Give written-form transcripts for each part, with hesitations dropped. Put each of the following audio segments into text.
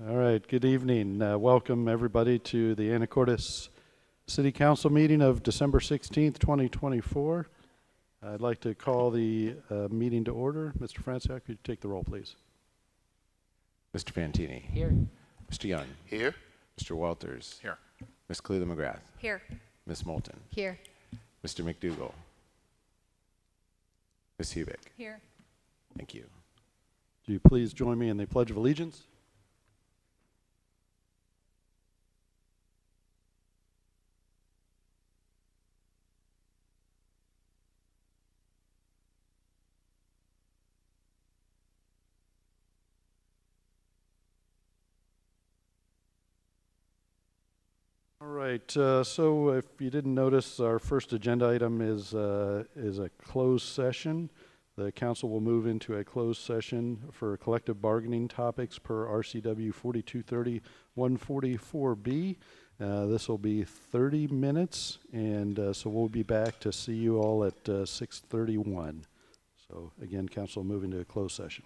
All right, good evening. Welcome everybody to the Anacortes City Council meeting of December 16th, 2024. I'd like to call the meeting to order. Mr. Franczak, could you take the roll, please? Mr. Fantini. Here. Mr. Young. Here. Mr. Walters. Here. Ms. Cleland McGrath. Here. Ms. Moulton. Here. Mr. McDougall. Ms. Hubick. Here. Thank you. Do you please join me in the Pledge of Allegiance? All right, so if you didn't notice, our first agenda item is a closed session. The council will move into a closed session for collective bargaining topics per RCW 4230-144B. This will be 30 minutes, and so we'll be back to see you all at 6:31. So again, council will move into a closed session.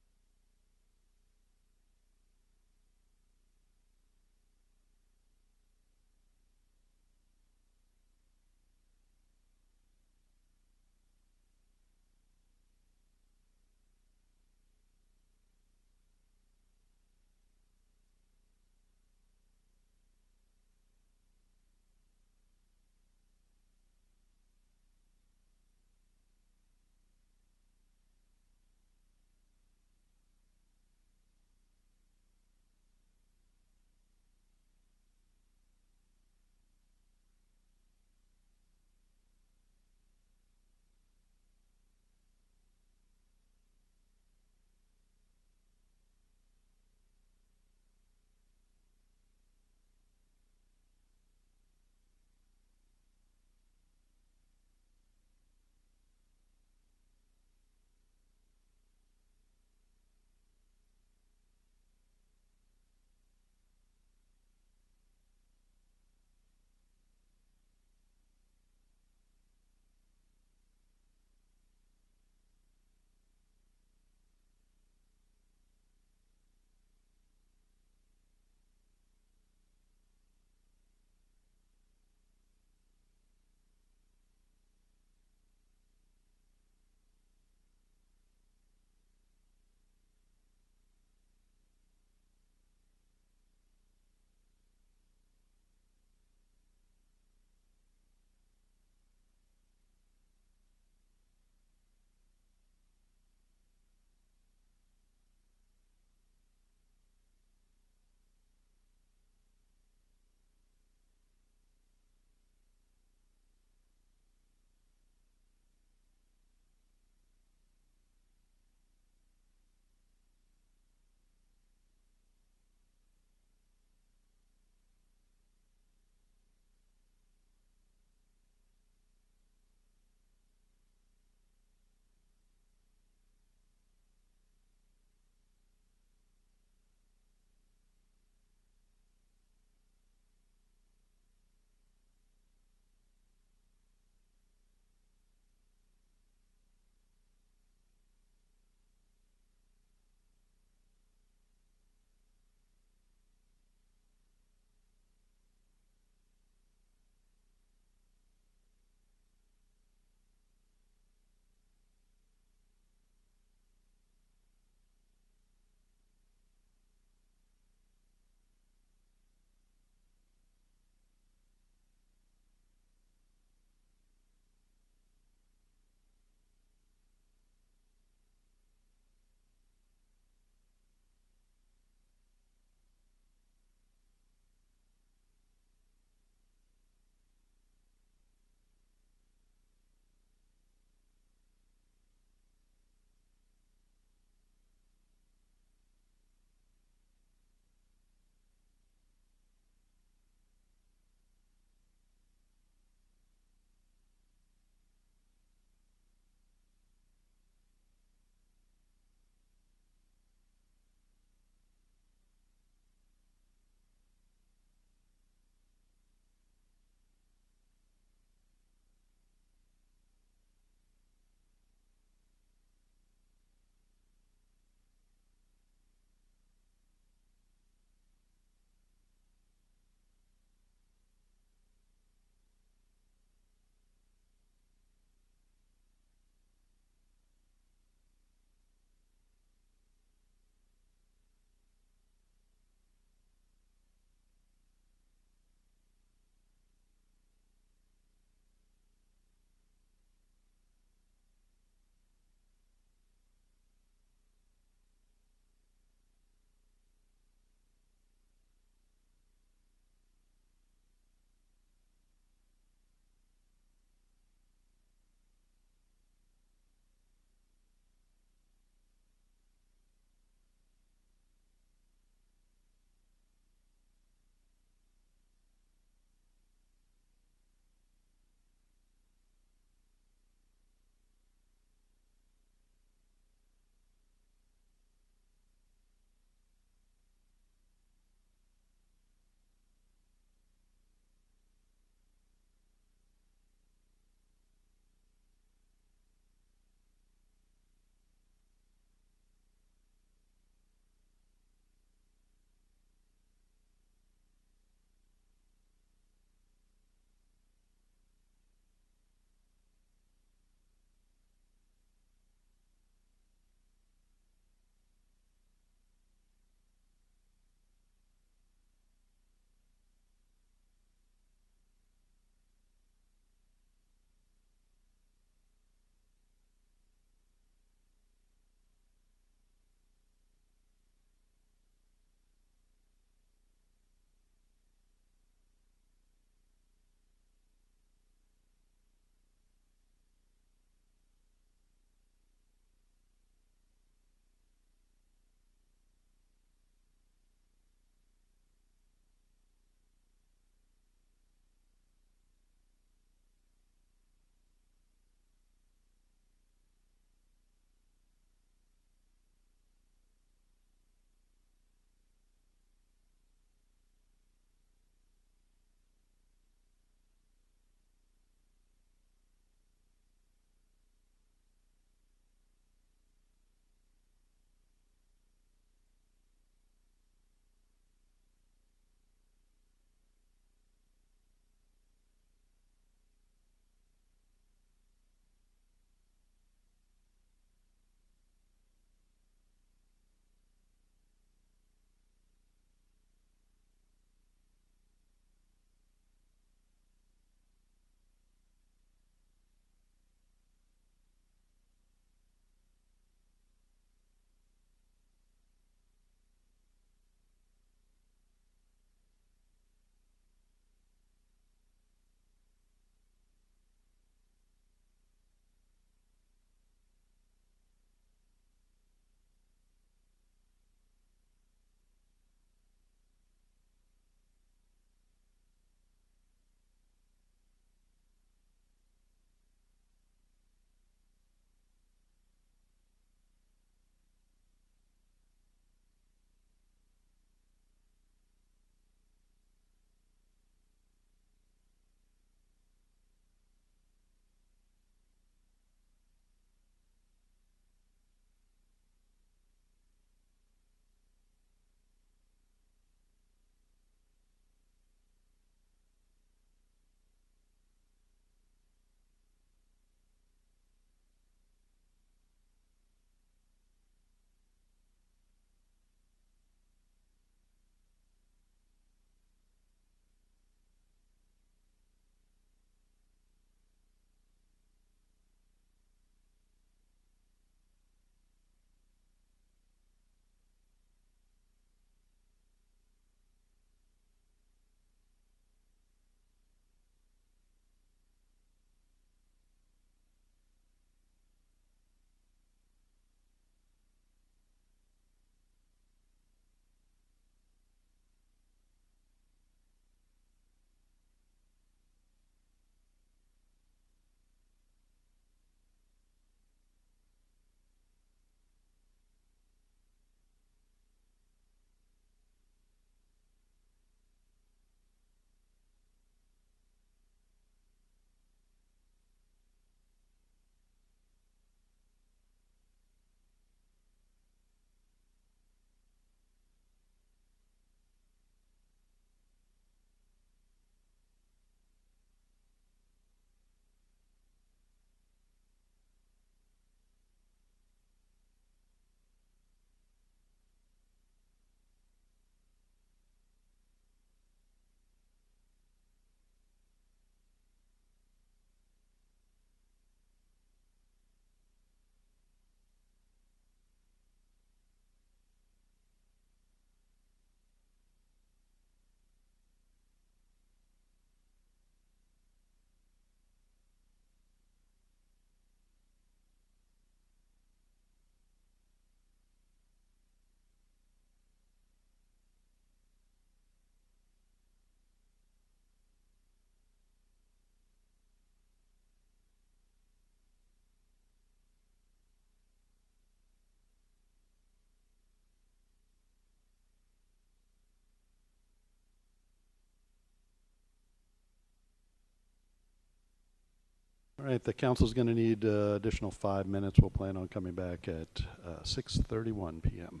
right, the council's going to need additional 5 minutes. We'll plan on coming back at 6:31 p.m.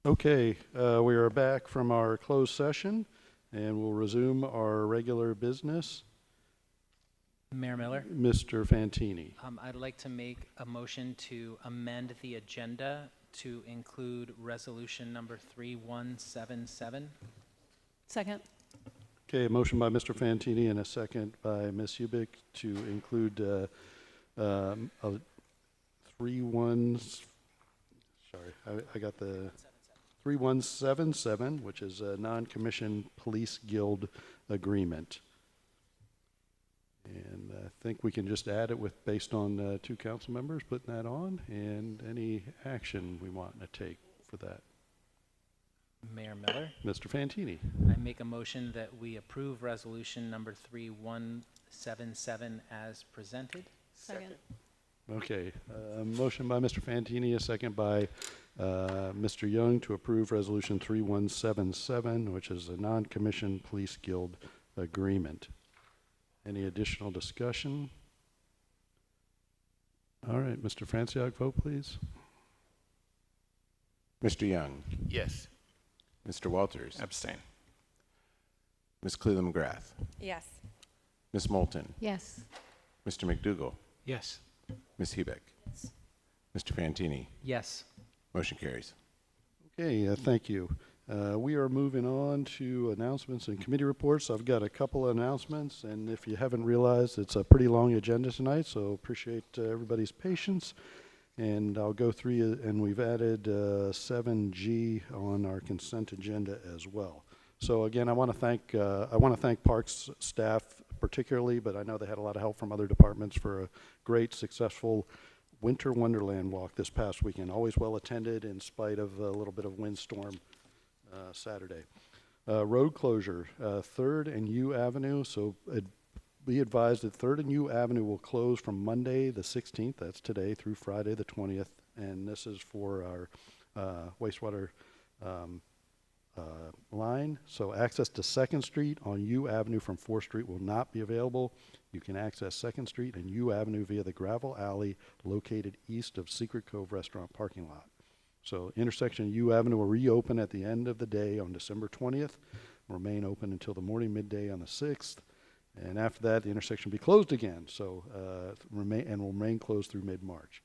Okay, we are back from our closed session, and we'll resume our regular business. Mayor Miller, Mr. Fantini. I'd like to make a motion to amend the agenda to include resolution number 3177. Second. Okay, a motion by Mr. Fantini and a second by Ms. Hubick to include a 3177, which is a non-commissioned police guild agreement. And I think we can just add it with, based on two council members putting that on, and any action we want to take for that. Mayor Miller, Mr. Fantini. I make a motion that we approve resolution number 3177 as presented. Second. Okay, motion by Mr. Fantini, a second by Mr. Young to approve Resolution 3177, which is a non-commissioned police guild agreement. Any additional discussion? All right, Mr. Franciac, vote please. Mr. Young, Yes. Mr. Walters, Abstain. Ms. Cleland McGrath, Yes. Ms. Moulton, Yes. Mr. McDougall, Yes. Ms. Hubick, Mr. Fantini. Yes. Motion carries. Okay, thank you. We are moving on to announcements and committee reports. I've got a couple of announcements, and if you haven't realized, it's a pretty long agenda tonight, so appreciate everybody's patience. And I'll go through you, and we've added 7G on our consent agenda as well. So again, I want to thank Parks staff particularly, but I know they had a lot of help from other departments for a great, successful Winter Wonderland walk this past weekend. Always well attended in spite of a little bit of windstorm Saturday. Road closure, 3rd and U Avenue. So be advised that 3rd and U Avenue will close from Monday the 16th, that's today, through Friday the 20th. And this is for our wastewater line. So access to 2nd Street on U Avenue from 4th Street will not be available. You can access 2nd Street and U Avenue via the gravel alley located east of Secret Cove Restaurant parking lot. So intersection U Avenue will reopen at the end of the day on December 20th, remain open until the morning midday on the 6th. And after that, the intersection will be closed again, so will remain closed through mid-March.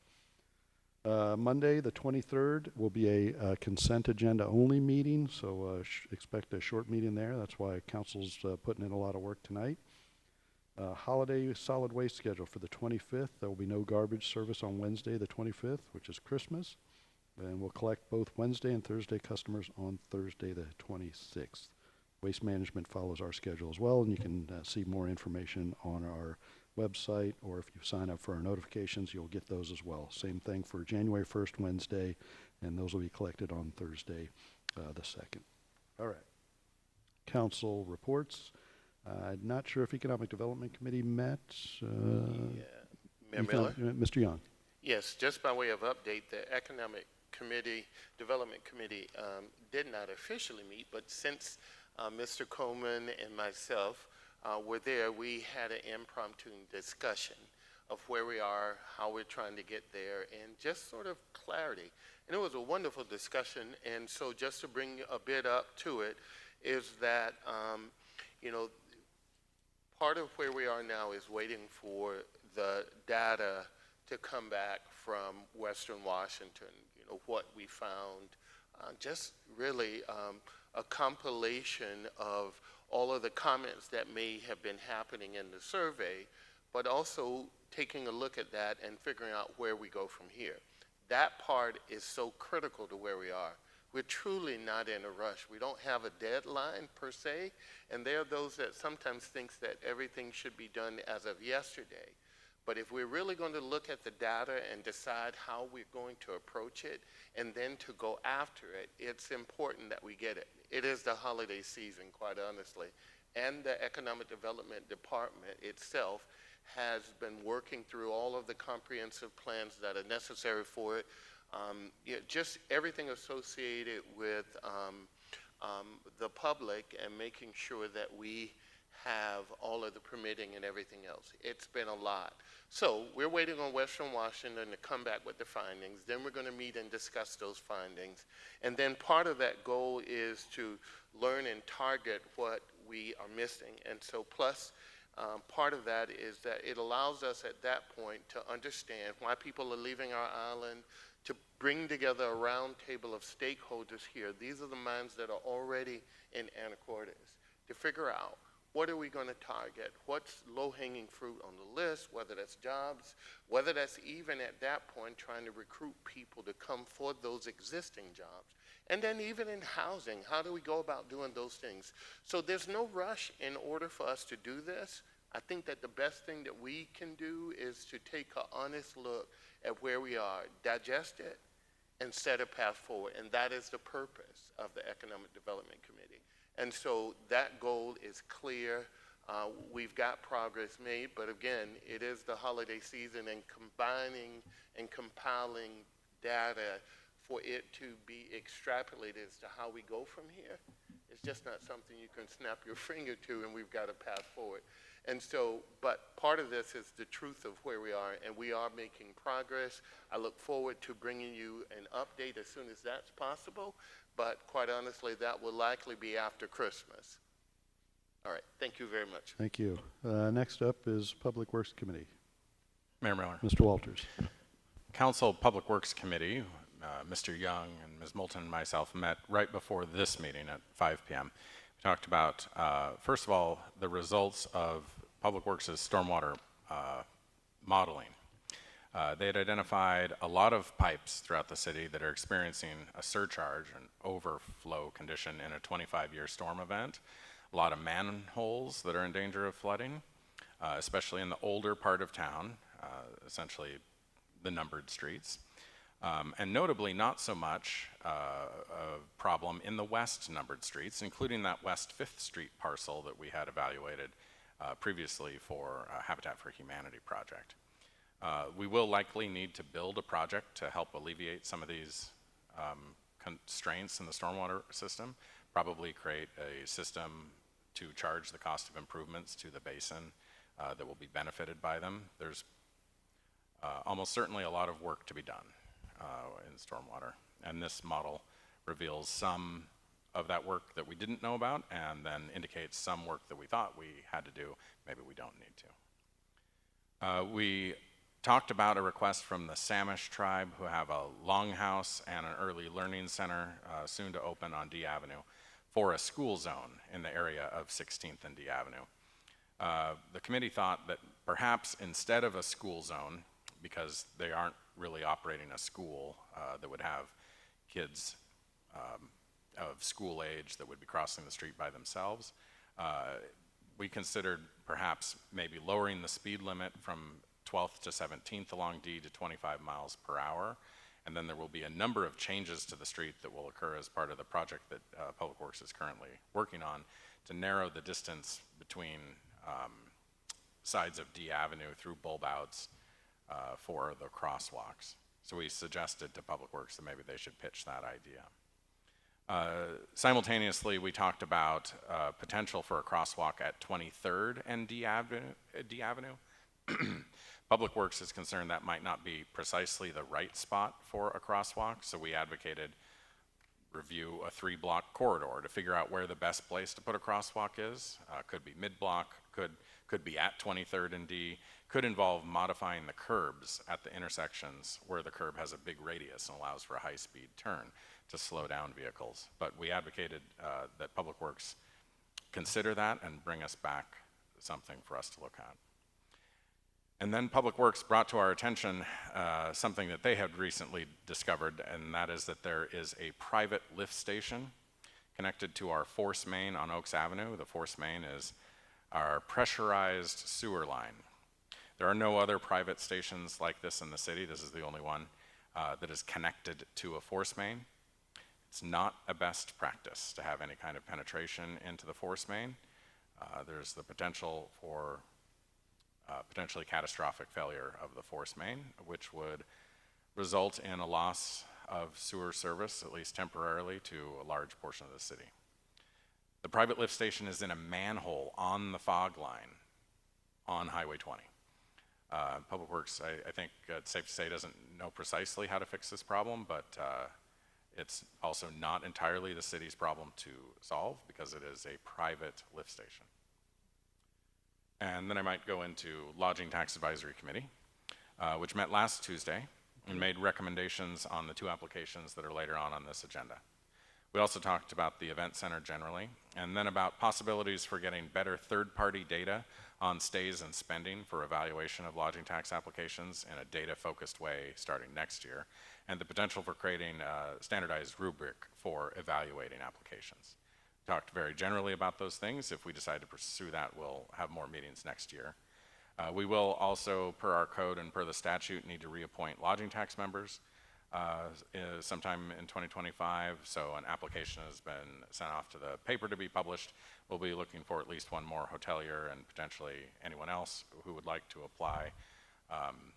Monday, the 23rd, will be a consent agenda only meeting, so expect a short meeting there. That's why council's putting in a lot of work tonight. Holiday solid waste schedule for the 25th. There will be no garbage service on Wednesday, the 25th, which is Christmas. And we'll collect both Wednesday and Thursday customers on Thursday, the 26th. Waste management follows our schedule as well, and you can see more information on our website, or if you sign up for our notifications, you'll get those as well. Same thing for January 1st, Wednesday, and those will be collected on Thursday, the 2nd. All right. Council reports. I'm not sure if Economic Development Committee met. Mayor Miller? Mr. Young. Yes, just by way of update, the Economic Development Committee did not officially meet, but since Mr. Coleman and myself were there, we had an impromptu discussion of where we are, how we're trying to get there, and just sort of clarity. And it was a wonderful discussion, and so just to bring a bit up to it is that, you know, part of where we are now is waiting for the data to come back from Western Washington, you know, what we found, just really a compilation of all of the comments that may have been happening in the survey, but also taking a look at that and figuring out where we go from here. That part is so critical to where we are. We're truly not in a rush. We don't have a deadline per se, and there are those that sometimes think that everything should be done as of yesterday. But if we're really going to look at the data and decide how we're going to approach it and then to go after it, it's important that we get it. It is the holiday season, quite honestly, and the Economic Development Department itself has been working through all of the comprehensive plans that are necessary for it. You know, just everything associated with the public and making sure that we have all of the permitting and everything else. It's been a lot. So we're waiting on Western Washington to come back with the findings. Then we're going to meet and discuss those findings. And then part of that goal is to learn and target what we are missing. And so plus, part of that is that it allows us at that point to understand why people are leaving our island, to bring together a round table of stakeholders here. These are the mines that are already in Anacortes, to figure out what are we going to target, what's low-hanging fruit on the list, whether that's jobs, whether that's even at that point trying to recruit people to come for those existing jobs. And then even in housing, how do we go about doing those things? So there's no rush in order for us to do this. I think that the best thing that we can do is to take an honest look at where we are, digest it, and set a path forward. And that is the purpose of the Economic Development Committee. And so that goal is clear. We've got progress made, but again, it is the holiday season, and combining and compiling data for it to be extrapolated as to how we go from here, it's just not something you can snap your finger to, and we've got a path forward. And so, but part of this is the truth of where we are, and we are making progress. I look forward to bringing you an update as soon as that's possible, but quite honestly, that will likely be after Christmas. All right, thank you very much. Thank you. Next up is Public Works Committee. Mayor Miller. Mr. Walters. Council Public Works Committee, Mr. Young and Ms. Moulton and myself met right before this meeting at 5 p.m. We talked about, first of all, the results of Public Works' stormwater modeling. They had identified a lot of pipes throughout the city that are experiencing a surcharge, an overflow condition in a 25-year storm event. A lot of manholes that are in danger of flooding, especially in the older part of town, essentially the numbered streets. And notably, not so much a problem in the west numbered streets, including that West 5th Street parcel that we had evaluated previously for a Habitat for Humanity project. We will likely need to build a project to help alleviate some of these constraints in the stormwater system, probably create a system to charge the cost of improvements to the basin that will be benefited by them. There's almost certainly a lot of work to be done in stormwater, and this model reveals some of that work that we didn't know about and then indicates some work that we thought we had to do, maybe we don't need to. We talked about a request from the Samish tribe, who have a longhouse and an early learning center soon to open on D Avenue, for a school zone in the area of 16th and D Avenue. The committee thought that perhaps instead of a school zone, because they aren't really operating a school that would have kids of school age that would be crossing the street by themselves, we considered perhaps maybe lowering the speed limit from 12th to 17th along D to 25 miles per hour. And then there will be a number of changes to the street that will occur as part of the project that Public Works is currently working on to narrow the distance between sides of D Avenue through bulb outs for the crosswalks. So we suggested to Public Works that maybe they should pitch that idea. Simultaneously, we talked about potential for a crosswalk at 23rd and D Avenue. Public Works is concerned that might not be precisely the right spot for a crosswalk, so we advocated review a 3-block corridor to figure out where the best place to put a crosswalk is. Could be mid-block, could be at 23rd and D, could involve modifying the curbs at the intersections where the curb has a big radius and allows for a high-speed turn to slow down vehicles. But we advocated that Public Works consider that and bring us back something for us to look at. And then Public Works brought to our attention something that they had recently discovered, and that is that there is a private lift station connected to our force main on Oaks Avenue. The force main is our pressurized sewer line. There are no other private stations like this in the city. This is the only one that is connected to a force main. It's not a best practice to have any kind of penetration into the force main. There's the potential for potentially catastrophic failure of the force main, which would result in a loss of sewer service, at least temporarily, to a large portion of the city. The private lift station is in a manhole on the fog line on Highway 20. Public Works, I think it's safe to say, doesn't know precisely how to fix this problem, but it's also not entirely the city's problem to solve because it is a private lift station. And then I might go into Lodging Tax Advisory Committee, which met last Tuesday and made recommendations on the 2 applications that are later on this agenda. We also talked about the event center generally, and then about possibilities for getting better third-party data on stays and spending for evaluation of lodging tax applications in a data-focused way starting next year, and the potential for creating a standardized rubric for evaluating applications. We talked very generally about those things. If we decide to pursue that, we'll have more meetings next year. We will also, per our code and per the statute, need to reappoint lodging tax members sometime in 2025, so an application has been sent off to the paper to be published. We'll be looking for at least one more hotelier and potentially anyone else who would like to apply.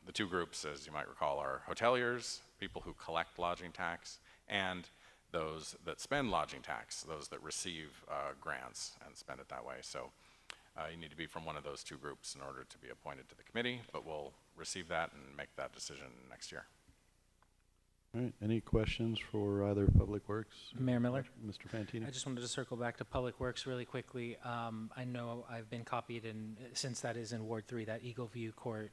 The 2 groups, as you might recall, are hoteliers, people who collect lodging tax, and those that spend lodging tax, those that receive grants and spend it that way. So you need to be from one of those 2 groups in order to be appointed to the committee, but we'll receive that and make that decision next year. All right, any questions for either Public Works? Mayor Miller? Mr. Fantini? I just wanted to circle back to Public Works really quickly. I know I've been copied, and since that is in Ward 3, that Eagle View Court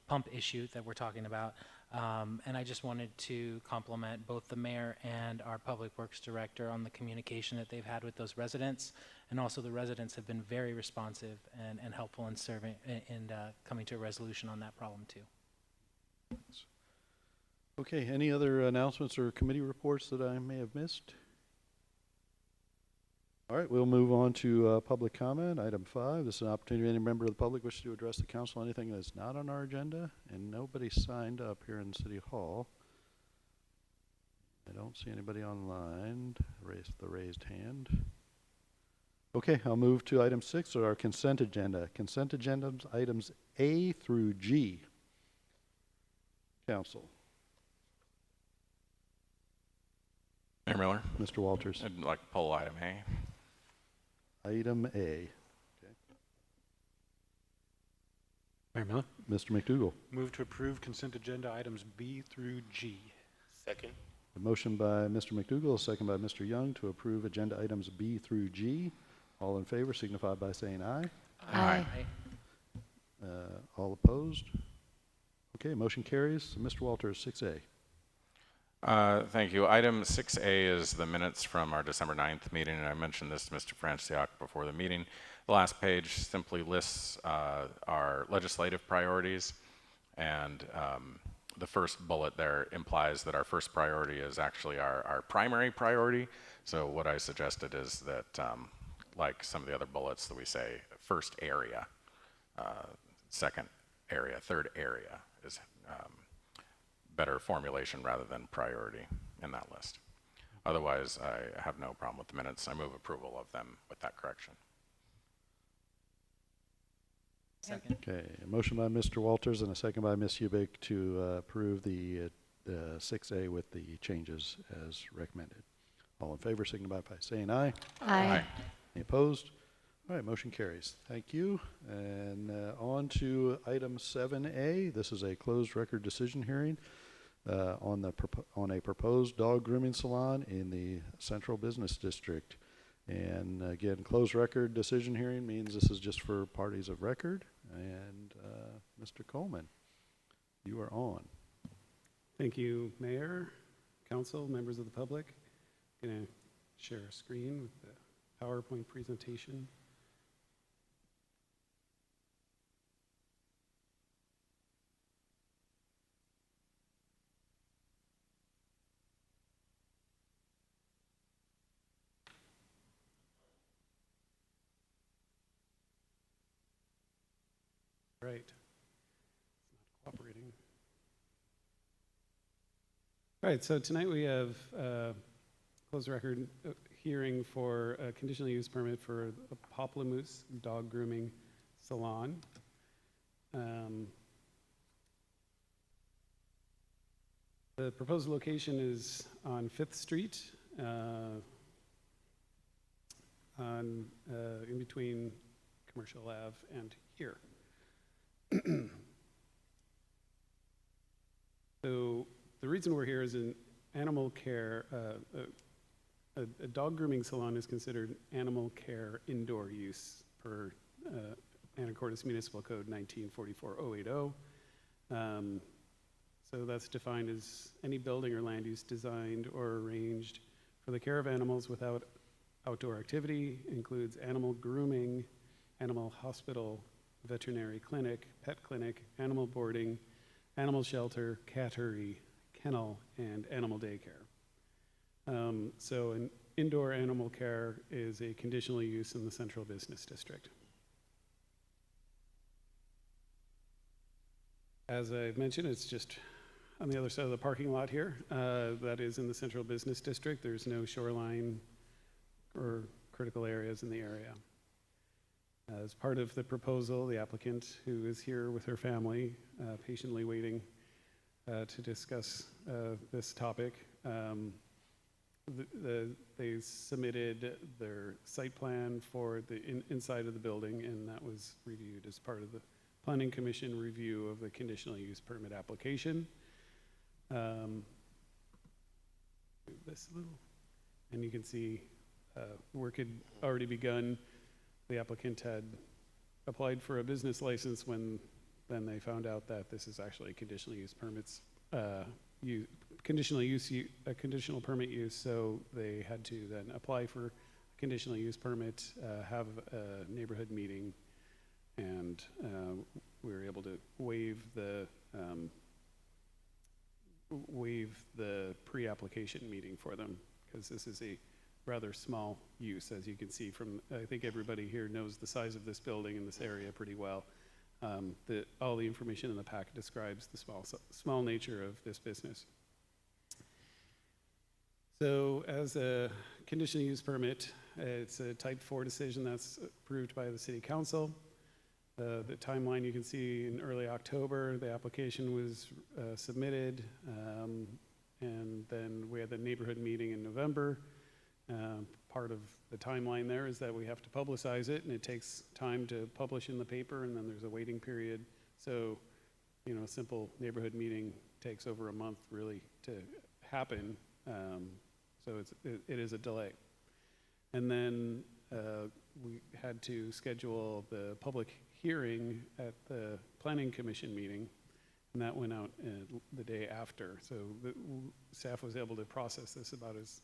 pump issue that we're talking about. And I just wanted to compliment both the mayor and our Public Works director on the communication that they've had with those residents. And also the residents have been very responsive and helpful in serving and coming to a resolution on that problem too. Okay, any other announcements or committee reports that I may have missed? All right, we'll move on to public comment. Item 5, this is an opportunity any member of the public wishes to address the council on anything that's not on our agenda, and nobody signed up here in City Hall. I don't see anybody online. Raise the raised hand. Okay, I'll move to item 6, or our consent agenda. Consent agenda items A through G. Council. Mayor Miller, Mr. Walters. I'd like to pull item A. Item A. Mayor Miller, Mr. McDougall. move to approve consent agenda items B through G. Second. A motion by Mr. McDougall, a second by Mr. Young to approve agenda items B through G. All in favor signify by saying aye. Aye. All opposed? Okay, motion carries. Mr. Walters, 6A. Thank you. Item 6A is the minutes from our December 9th meeting, and I mentioned this to Mr. Franciac before the meeting. The last page simply lists our legislative priorities, and the first bullet there implies that our first priority is actually our primary priority. So what I suggested is that, like some of the other bullets, that we say first area, second area, third area is better formulation rather than priority in that list. Otherwise, I have no problem with the minutes. I move approval of them with that correction. Second. Okay, a motion by Mr. Walters and a second by Ms. Hubick to approve the 6A with the changes as recommended. All in favor signify by saying aye. Aye. Any opposed? All right, motion carries. Thank you. And on to item 7A. This is a closed record decision hearing on a proposed dog grooming salon in the Central Business District. And again, closed record decision hearing means this is just for parties of record. And Mr. Coleman, you are on. Thank you, Mayor, Council, members of the public. I'm going to share a screen with the PowerPoint presentation. Right. It's not cooperating. All right, so tonight we have closed record hearing for a conditional use permit for a Papalamous dog grooming salon. The proposed location is on 5th Street. on, in between Commercial Ave and here. So the reason we're here is in animal care. A dog grooming salon is considered animal care indoor use per Anacortes Municipal Code 1944-080. So that's defined as any building or land use designed or arranged for the care of animals without outdoor activity, includes animal grooming, animal hospital, veterinary clinic, pet clinic, animal boarding, animal shelter, cattery, kennel, and animal daycare. So an indoor animal care is a conditional use in the Central Business District. As I've mentioned, it's just on the other side of the parking lot here. That is in the Central Business District. There's no shoreline or critical areas in the area. As part of the proposal, the applicant, who is here with her family, patiently waiting to discuss this topic, they submitted their site plan for the inside of the building, and that was reviewed as part of the Planning Commission review of the conditional use permit application. This little, and you can see work had already begun. The applicant had applied for a business license when then they found out that this is actually conditional use permits, conditional permit use. So they had to then apply for a conditional use permit, have a neighborhood meeting, and we were able to waive the pre-application meeting for them, because this is a rather small use, as you can see from, I think everybody here knows the size of this building in this area pretty well. All the information in the packet describes the small nature of this business. So as a conditional use permit, it's a type 4 decision that's approved by the City Council. The timeline you can see in early October, the application was submitted, and then we had the neighborhood meeting in November. Part of the timeline there is that we have to publicize it, and it takes time to publish in the paper, and then there's a waiting period. So, you know, a simple neighborhood meeting takes over a month really to happen. So it is a delay. And then we had to schedule the public hearing at the Planning Commission meeting, and that went out the day after. So the staff was able to process this about as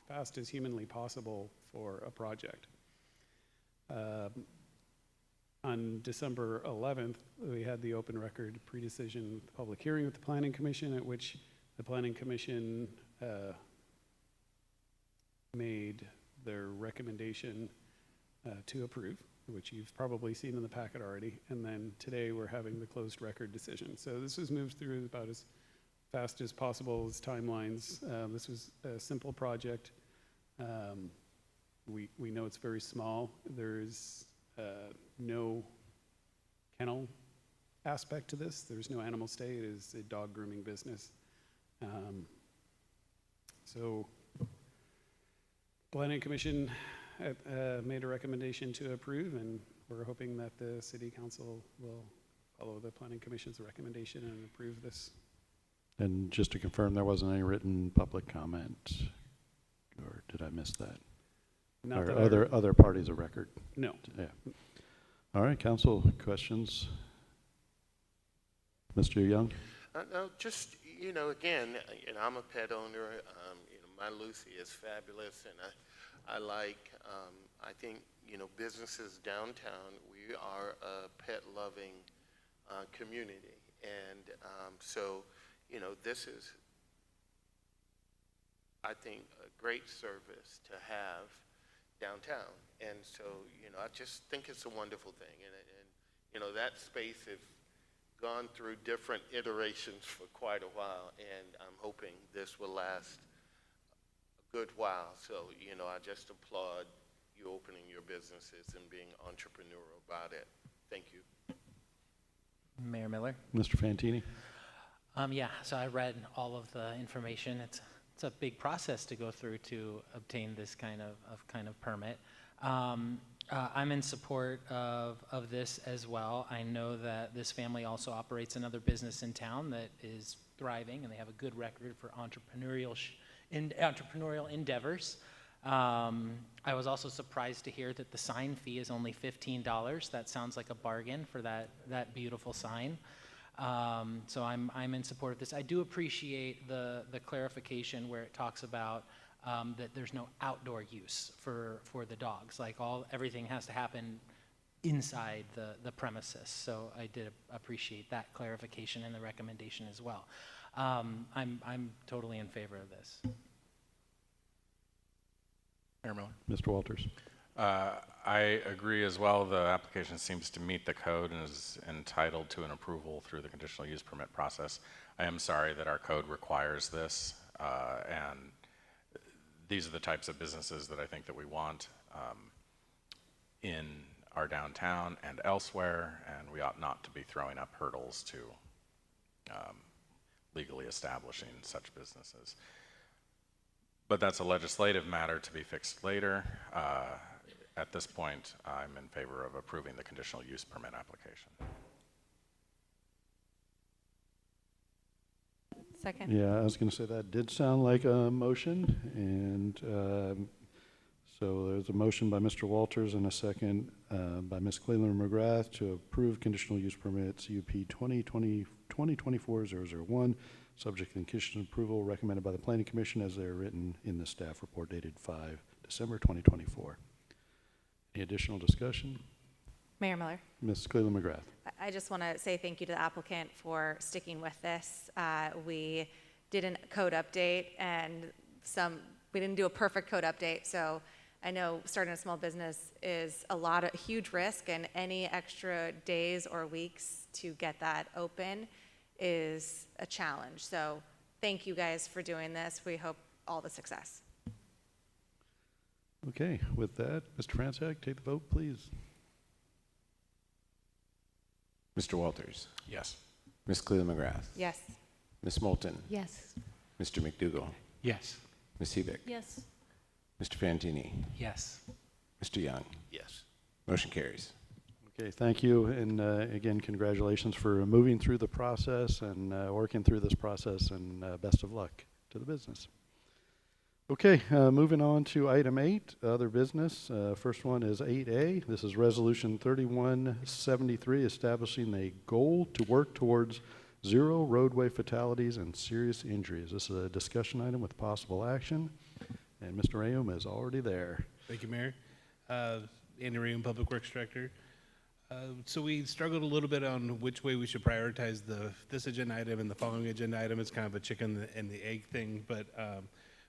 fast as humanly possible for a project. On December 11th, we had the open record pre-decision public hearing with the Planning Commission, at which the Planning Commission made their recommendation to approve, which you've probably seen in the packet already. And then today we're having the closed record decision. So this was moved through about as fast as possible as timelines. This was a simple project. We know it's very small. There's no kennel aspect to this. There's no animal stay. It is a dog grooming business. So Planning Commission made a recommendation to approve, and we're hoping that the City Council will follow the Planning Commission's recommendation and approve this. And just to confirm, there wasn't any written public comment, or did I miss that? Not Or that other parties of record? No. Yeah. All right, council questions? Mr. Young? No, just, you know, again, I'm a pet owner. My Lucy is fabulous, and I like, I think, businesses downtown, we are a pet-loving community. And so, this is, I think, a great service to have downtown. And so, I just think it's a wonderful thing. And that space has gone through different iterations for quite a while, and I'm hoping this will last a good while. So, I just applaud you opening your businesses and being entrepreneurial about it. Thank you. Mayor Miller? Mr. Fantini? Yeah, so I read all of the information. It's it's a big process to go through to obtain this kind of permit. I'm in support of this as well. I know that this family also operates another business in town that is thriving, and they have a good record for entrepreneurial endeavors. I was also surprised to hear that the sign fee is only $15. That sounds like a bargain for that beautiful sign. So I'm in support of this. I do appreciate the clarification where it talks about that there's no outdoor use for the dogs. Like everything has to happen inside the premises. So I did appreciate that clarification and the recommendation as well. I'm totally in favor of this. Mayor Miller. Mr. Walters. I agree as well. The application seems to meet the code and is entitled to an approval through the conditional use permit process. I am sorry that our code requires this, and these are the types of businesses that I think that we want in our downtown and elsewhere, and we ought not to be throwing up hurdles to legally establishing such businesses. But that's a legislative matter to be fixed later. At this point, I'm in favor of approving the conditional use permit application. Second. Yeah, I was going to say that did sound like a motion, and so there's a motion by Mr. Walters and a second by Ms. Cleveland McGrath to approve conditional use permit CUP 2024-001, subject to condition approval recommended by the Planning Commission as they are written in the staff report dated 5 December 2024. Any additional discussion? Mayor Miller. Ms. Cleveland McGrath. I just want to say thank you to the applicant for sticking with this. We did a code update, and we didn't do a perfect code update, so I know starting a small business is a huge risk, and any extra days or weeks to get that open is a challenge. So thank you guys for doing this. We hope all the success. Okay, with that, Mr. Franczak, take the vote, please. Mr. Walters. Yes. Ms. Cleveland McGrath. Yes. Ms. Moulton. Yes. Mr. McDougall. Yes. Ms. Hebeck. Yes. Mr. Fantini. Yes. Mr. Young. Yes. Motion carries. Okay, thank you, and again, congratulations for moving through the process and working through this process, and best of luck to the business. Okay, moving on to item 8, other business. First one is 8A. This is Resolution 3173, establishing a goal to work towards 0 roadway fatalities and serious injuries. This is a discussion item with possible action, and Mr. Rayum is already there. Thank you, Mayor. Andy Rayum, Public Works Director. So we struggled a little bit on which way we should prioritize this agenda item and the following agenda item. It's kind of a chicken and the egg thing, but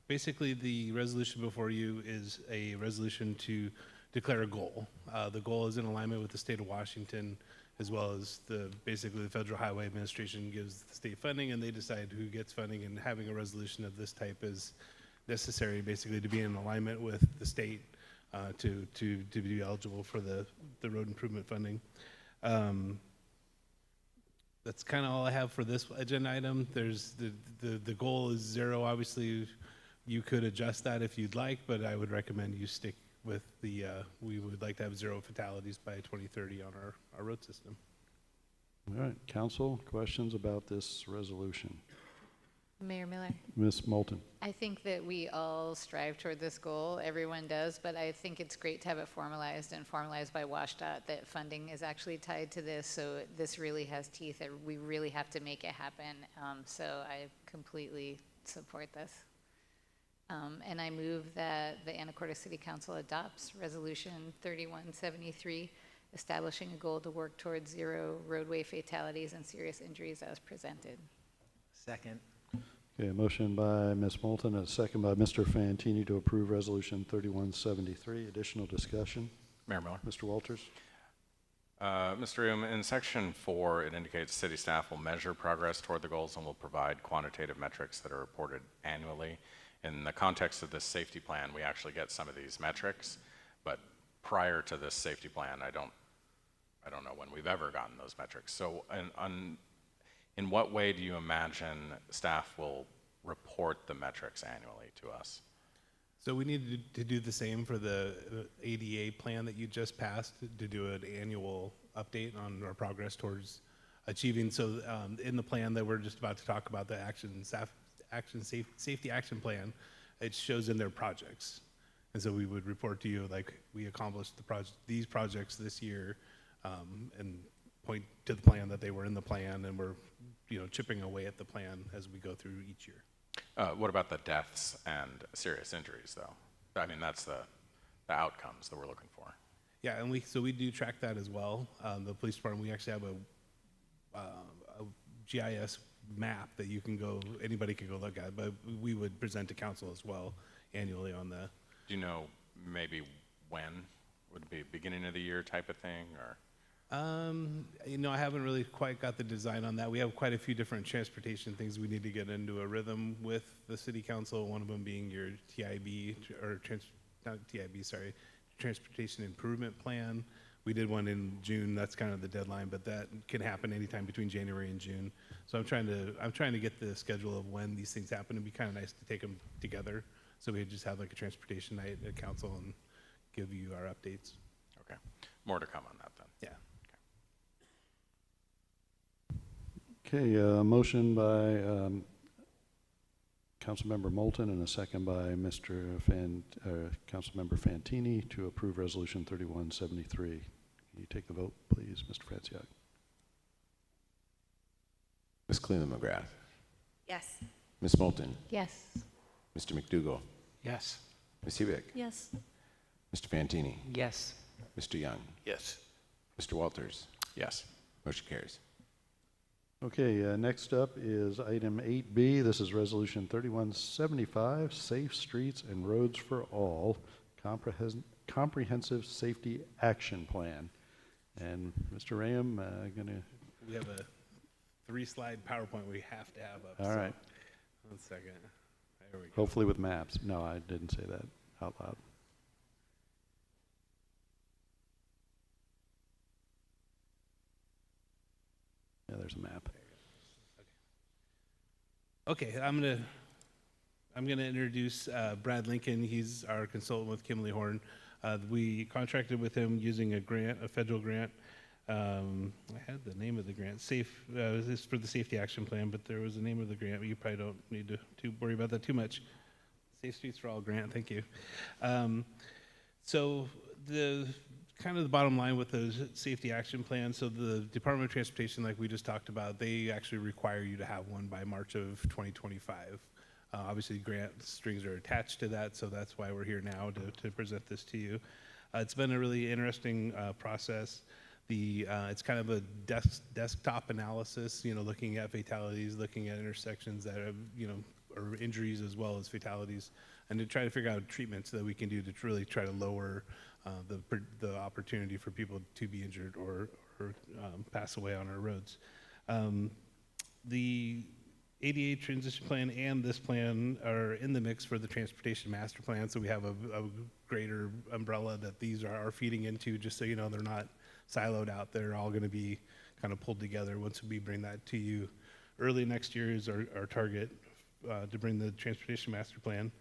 basically the resolution before you is a resolution to declare a goal. The goal is in alignment with the state of Washington, as well as basically the Federal Highway Administration gives the state funding, and they decide who gets funding, and having a resolution of this type is necessary basically to be in alignment with the state to be eligible for the road improvement funding. That's kind of all I have for this agenda item. There's the goal is 0. Obviously, you could adjust that if you'd like, but I would recommend you stick with we would like to have 0 fatalities by 2030 on our road system. All right, council, questions about this resolution? Mayor Miller, Ms. Moulton. I think that we all strive toward this goal. Everyone does, but I think it's great to have it formalized and formalized by WashDOT that funding is actually tied to this. So this really has teeth. We really have to make it happen. So I completely support this. And I move that the Anacortes City Council adopts Resolution 3173, establishing a goal to work towards 0 roadway fatalities and serious injuries as presented. Second. Okay, a motion by Ms. Moulton and a second by Mr. Fantini to approve Resolution 3173. Additional discussion? Mayor Miller. Mr. Walters? Mr. Room, in section 4, it indicates city staff will measure progress toward the goals and will provide quantitative metrics that are reported annually. In the context of this safety plan, we actually get some of these metrics, but prior to this safety plan, I don't know when we've ever gotten those metrics. So in what way do you imagine staff will report the metrics annually to us. So we need to do the same for the ADA plan that you just passed, to do an annual update on our progress towards achieving. So in the plan that we're just about to talk about, the safety action plan, it shows in their projects. And so we would report to you like we accomplished these projects this year, and point to the plan that they were in the plan, and we're chipping away at the plan as we go through each year. What about the deaths and serious injuries, though? I mean, that's the outcomes that we're looking for. Yeah, and we do track that as well. The police department, we actually have a GIS map that anybody can go look at, but we would present to council as well annually on the. Do you know maybe when? Would it be beginning of the year type of thing, or? I haven't really quite got the design on that. We have quite a few different transportation things we need to get into a rhythm with the city council, one of them being your TIB, or not TIB, sorry, Transportation Improvement Plan. We did one in June, that's kind of the deadline, but that can happen anytime between January and June. So I'm trying to get the schedule of when these things happen. It'd be kind of nice to take them together, so we just have like a transportation night at council and give you our updates. Okay, more to come on that then. Yeah. Okay, motion by Councilmember Moulton and a second by Councilmember Fantini to approve Resolution 3173. Can you take the vote, please, Mr. Franciac? Ms. Cleland McGrath, Yes. Ms. Moulton, Yes. Mr. McDougall, Yes. Ms. Hubick, Yes. Mr. Fantini, Yes. Mr. Young, Yes. Mr. Walters. Yes. Motion carries. Okay, next up is item 8B. This is Resolution 3175, Safe Streets and Roads for All, Comprehensive Safety Action Plan. And Mr. Ram, We have a 3-slide PowerPoint we have to have up. All so right. 1 second. There we go. Hopefully with maps. No, I didn't say that out loud. Yeah, there's a map. Okay, I'm gonna introduce Brad Lincoln. He's our consultant with Kimley Horn. We contracted with him using a grant, a federal grant. I had the name of the grant. This is for the Safety Action Plan, but there was a name of the grant. You probably don't need to worry about that too much. Safe Streets for All grant. Thank you. So the kind of the bottom line with the safety action plan, so the Department of Transportation, like we just talked about, they actually require you to have one by March of 2025. Obviously, grant strings are attached to that, so that's why we're here now to present this to you. It's been a really interesting process. It's kind of a desktop analysis, looking at fatalities, looking at intersections that have, or injuries as well as fatalities, and to try to figure out treatments that we can do to really try to lower the opportunity for people to be injured or pass away on our roads. The ADA transition plan and this plan are in the mix for the transportation master plan, so we have a greater umbrella that these are feeding into, just so you know they're not siloed out. They're all going to be kind of pulled together once we bring that to you. Early next year is our target to bring the transportation master plan.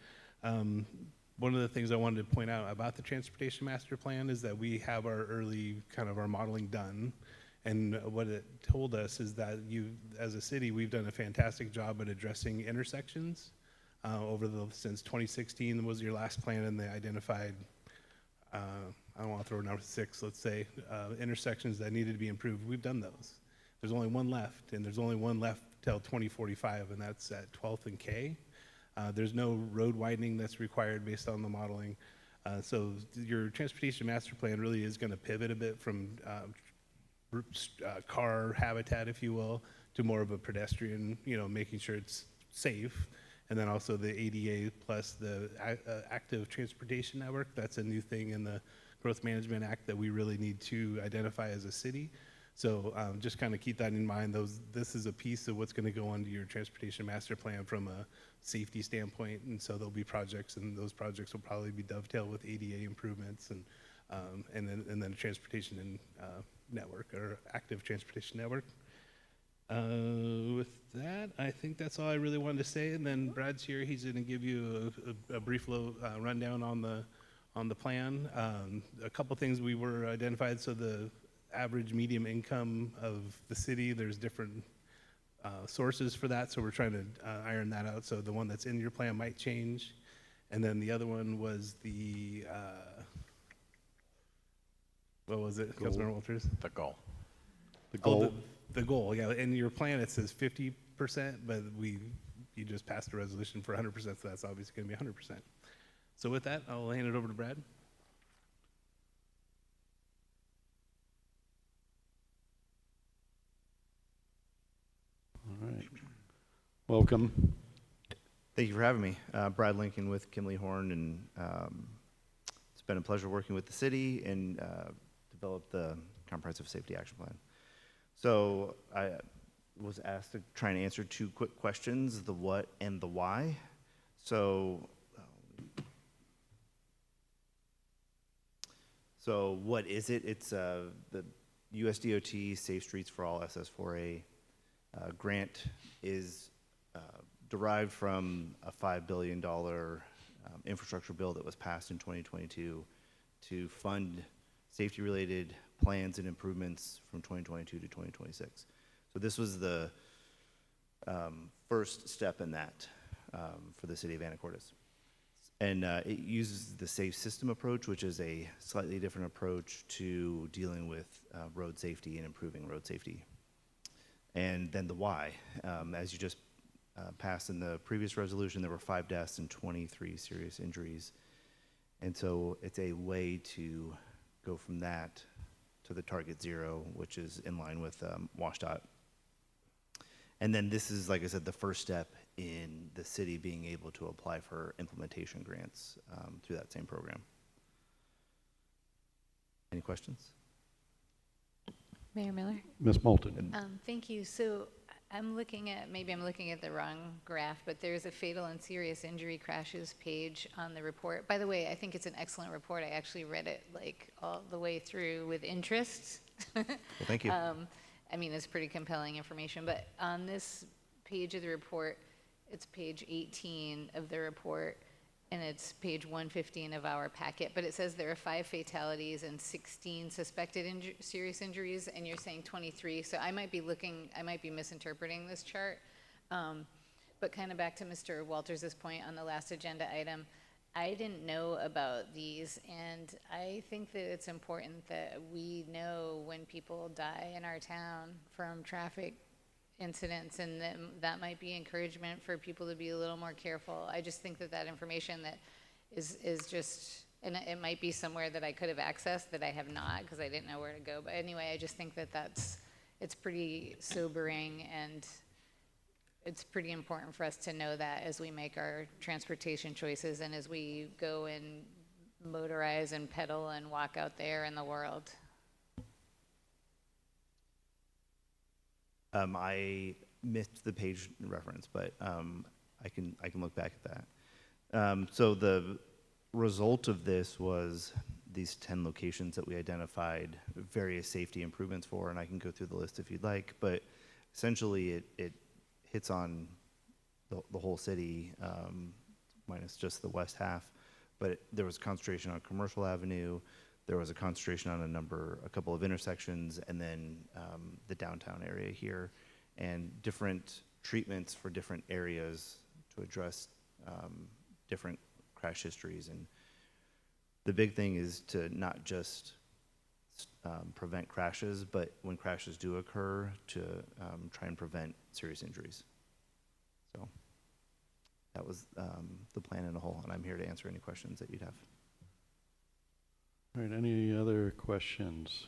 One of the things I wanted to point out about the transportation master plan is that we have our early kind of our modeling done. And what it told us is that as a city, we've done a fantastic job at addressing intersections. Since 2016 was your last plan, and they identified, I don't want to throw number 6, let's say, intersections that needed to be improved. We've done those. There's only one left, and there's only one left till 2045, and that's at 12th and K. There's no road widening that's required based on the modeling. So your transportation master plan really is going to pivot a bit from car habitat, if you will, to more of a pedestrian, making sure it's safe. And then also the ADA plus the active transportation network. That's a new thing in the Growth Management Act that we really need to identify as a city. So just kind of keep that in mind. This is a piece of what's going to go into your transportation master plan from a safety standpoint. And so there'll be projects, and those projects will probably be dovetailed with ADA improvements and then a transportation and network, or active transportation network. With that, I think think that's all I really wanted to say. And then Brad's here. He's going to give you a brief rundown on the plan. A couple things we were identified. So the average medium income of the city, there's different sources for that. So we're trying to iron that out. So the one that's in your plan might change. And then the other one was the, what was it, Councilmember Walters? The goal. The goal. The goal, yeah. In your plan, it says 50%, but you just passed a resolution for 100%, so that's obviously going to be 100%. So with that, I'll hand it over to Brad. All right. Welcome. Thank you for having me. Brad Lincoln with Kimley Horn, and it's been a pleasure working with the city and develop the Comprehensive Safety Action Plan. So I was asked to try and answer two quick questions, the what and the why. So what is it? It's the USDOT Safe Streets for All SS4A grant is derived from a $5 billion infrastructure bill that was passed in 2022 to fund safety-related plans and improvements from 2022 to 2026. So this was the first step in that for the city of Anacortes. And it uses the safe system approach, which is a slightly different approach to dealing with road safety and improving road safety. And then the why. As you just passed in the previous resolution, there were 5 deaths and 23 serious injuries. And so it's a way to go from that to the target 0, which is in line with WashDOT. And then this is, like I said, the first step in the city being able to apply for implementation grants through that same program. Any questions? Mayor Miller? Ms. Moulton. Thank you. So maybe I'm looking at the wrong graph, but there's a fatal and serious injury crashes page on the report. By the way, I think it's an excellent report. I actually read it like all the way through with interest. Well, thank you. I mean, it's pretty compelling information, but on this page of the report, it's page 18 of the report, and it's page 115 of our packet, but it says there are 5 fatalities and 16 suspected serious injuries, and you're saying 23, so I might be misinterpreting this chart. But kind of back to Mr. Walters' point on the last agenda item, I didn't know about these, and I think that it's important that we know when people die in our town from traffic incidents, and that might be encouragement for people to be a little more careful. I just think that information that is just, and it might be somewhere that I could have accessed that I have not because I didn't know where to go. But anyway, I just think that it's pretty sobering, and it's pretty important for us to know that as we make our transportation choices and as we go and motorize and pedal and walk out there in the world. I missed the page reference, but I can look back at that. So the result of this was these 10 locations that we identified various safety improvements for, and I can go through the list if you'd like, but essentially it hits on the whole city, minus just the west half, but there was concentration on Commercial Avenue, there was a concentration on a couple of intersections, and then the downtown area here, and different treatments for different areas to address different crash histories. And the big thing is to not just prevent crashes, but when crashes do occur, to try and prevent serious injuries. So that was the plan in a whole, and I'm here to answer any questions that you'd have. All right, any other questions?